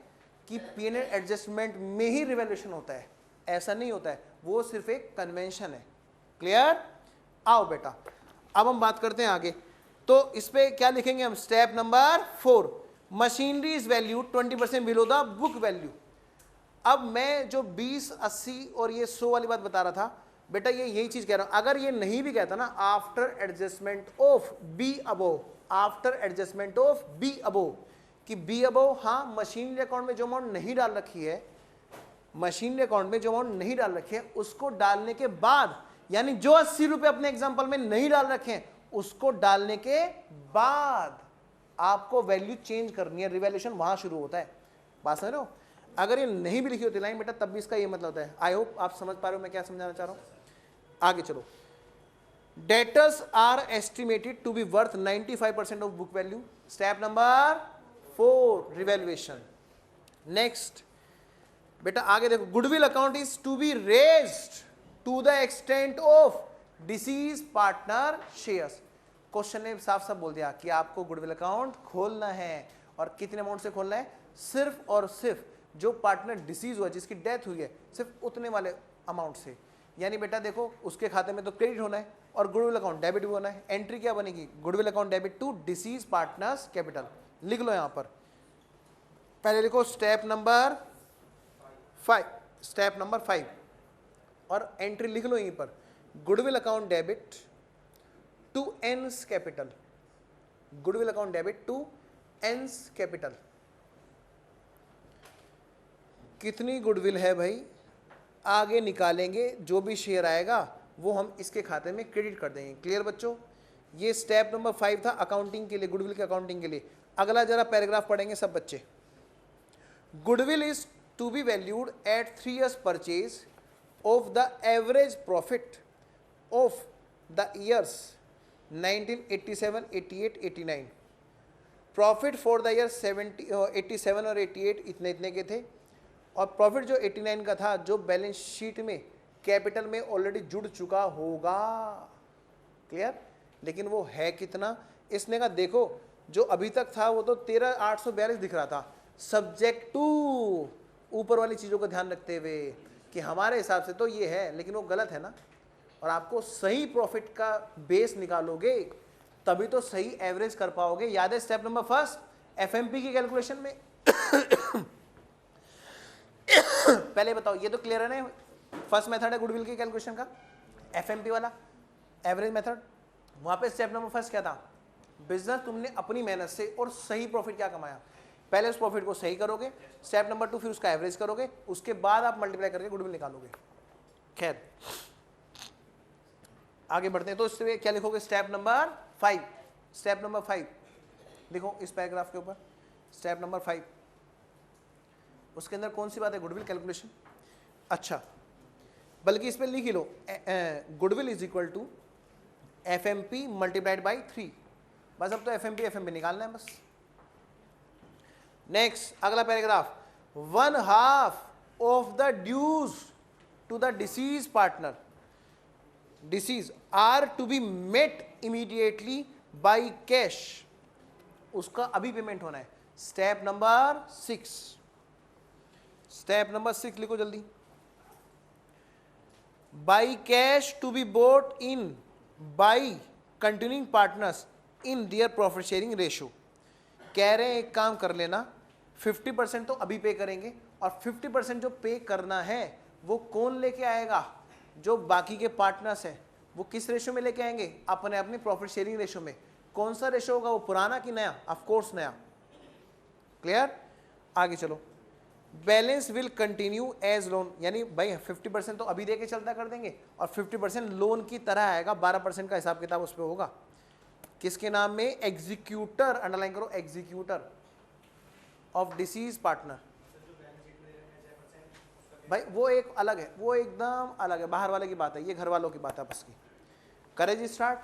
कि P&L एडजस्टमेंट में ही रिवैल्यूएशन होता है, ऐसा नहीं होता है, वो सिर्फ एक कन्वेंशन है। क्लियर। आओ बेटा अब हम बात करते हैं आगे। तो इस पे क्या लिखेंगे हम, step number 4, machinery is value 20% below the book value. अब मैं जो 20, 80 और ये 100 वाली बात बता रहा था बेटा, ये यही चीज कह रहा हूं। अगर ये नहीं भी कहता ना, after adjustment of B above, after adjustment of B above, कि बी अबोव, हाँ मशीनरी अकाउंट में जो अमाउंट नहीं डाल रखी है, मशीनरी अकाउंट में जो अमाउंट नहीं डाल रखी है उसको डालने के बाद, यानी जो 80 रुपए अपने एग्जांपल में नहीं डाल रखे हैं उसको डालने के बाद आपको वैल्यू चेंज करनी है, रिवैल्यूएशन वहां शुरू होता है। बात समझ रहे हो? अगर ये नहीं भी लिखी होती लाइन बेटा तब भी इसका ये मतलब होता है। आई होप आप समझ पा रहे हो मैं क्या समझाना चाह रहा हूं। आगे चलो, debtors are estimated to be worth 95% of book value, step number 4 revaluation. Next बेटा आगे देखो, goodwill account is to be raised to the extent of deceased partner shares. Question ने साफ साफ बोल दिया कि आपको गुडविल अकाउंट खोलना है, और कितने अमाउंट से खोलना है? सिर्फ और सिर्फ जो पार्टनर डिसीज हुआ, जिसकी डेथ हुई है, सिर्फ उतने वाले अमाउंट से। यानी बेटा देखो उसके खाते में तो क्रेडिट होना है और गुडविल अकाउंट डेबिट भी होना है। एंट्री क्या बनेगी? Goodwill account debit to deceased partners' capital. लिख लो यहां पर, पहले लिखो स्टेप नंबर 5, स्टेप नंबर 5, और एंट्री लिख लो यहीं पर, goodwill account debit to N's capital, goodwill account debit to N's capital. कितनी गुडविल है भाई? आगे निकालेंगे, जो भी शेयर आएगा वो हम इसके खाते में क्रेडिट कर देंगे। क्लियर बच्चों? ये स्टेप नंबर 5 था अकाउंटिंग के लिए, गुडविल के अकाउंटिंग के लिए। अगला जरा पैराग्राफ पढ़ेंगे सब बच्चे। Goodwill is to be valued at 3 years purchase of the average profit of the years 1987, 88, 89। Profit for the year 87 और 88 इतने इतने के थे, और प्रॉफिट जो 89 का था जो बैलेंस शीट में कैपिटल में ऑलरेडी जुड़ चुका होगा। क्लियर? लेकिन वो है कितना? इसने कहा देखो जो अभी तक था वो तो 13,842 दिख रहा था, सब्जेक्ट टू ऊपर वाली चीज़ों का ध्यान रखते हुए कि हमारे हिसाब से तो ये है, लेकिन वो गलत है ना। और आपको सही प्रॉफिट का बेस निकालोगे तभी तो सही एवरेज कर पाओगे। याद है स्टेप नंबर 1 एफएमपी की कैलकुलेशन में पहले बताओ, ये तो क्लियर है ना? फर्स्ट मेथड है गुडविल की कैलकुलेशन का, एफएमपी वाला एवरेज मेथड। वहां पे स्टेप नंबर 1 क्या था? बिजनेस तुमने अपनी मेहनत से और सही प्रॉफिट क्या कमाया, पहले उस प्रॉफिट को सही करोगे, स्टेप नंबर 2 फिर उसका एवरेज करोगे, उसके बाद आप मल्टीप्लाई करके गुडविल निकालोगे। खैर आगे बढ़ते हैं, तो इससे क्या लिखोगे? स्टेप नंबर 5, स्टेप नंबर 5 लिखो इस पैराग्राफ के ऊपर, स्टेप नंबर 5। उसके अंदर कौन सी बात है? Goodwill calculation. अच्छा, बल्कि इसमें लिख ही लो, goodwill is equal to FMP multiplied by 3। बस अब तो एफएमपी निकालना है बस। नेक्स्ट अगला paragraph, 1/2 of the dues to the deceased partner deceased are to be met immediately by cash. उसका अभी पेमेंट होना है। स्टेप नंबर 6, स्टेप नंबर 6 लिखो जल्दी। By cash to be bought in by continuing partners in their profit sharing ratio. कह रहे हैं एक काम कर लेना, 50% तो अभी पे करेंगे, और 50% जो पे करना है वो कौन लेके आएगा? जो बाकी के पार्टनर्स हैं वो किस रेशो में लेके आएंगे? अपने अपनी प्रॉफिट शेयरिंग रेशो में। कौन सा रेशो होगा? वो पुराना कि नया? ऑफ कोर्स नया। क्लियर? आगे चलो, balance will continue as loan, यानी भाई 50% तो अभी दे के चलता कर देंगे, और 50% लोन की तरह आएगा, 12% का हिसाब किताब उस पर होगा। किसके नाम में? एग्जीक्यूटर, अंडरलाइन करो, एग्जीक्यूटर ऑफ डिसीज पार्टनर। भाई वो एक अलग है, वो एकदम अलग है, बाहर वाले की बात है, ये घर वालों की बात है आपस की। करें जी स्टार्ट।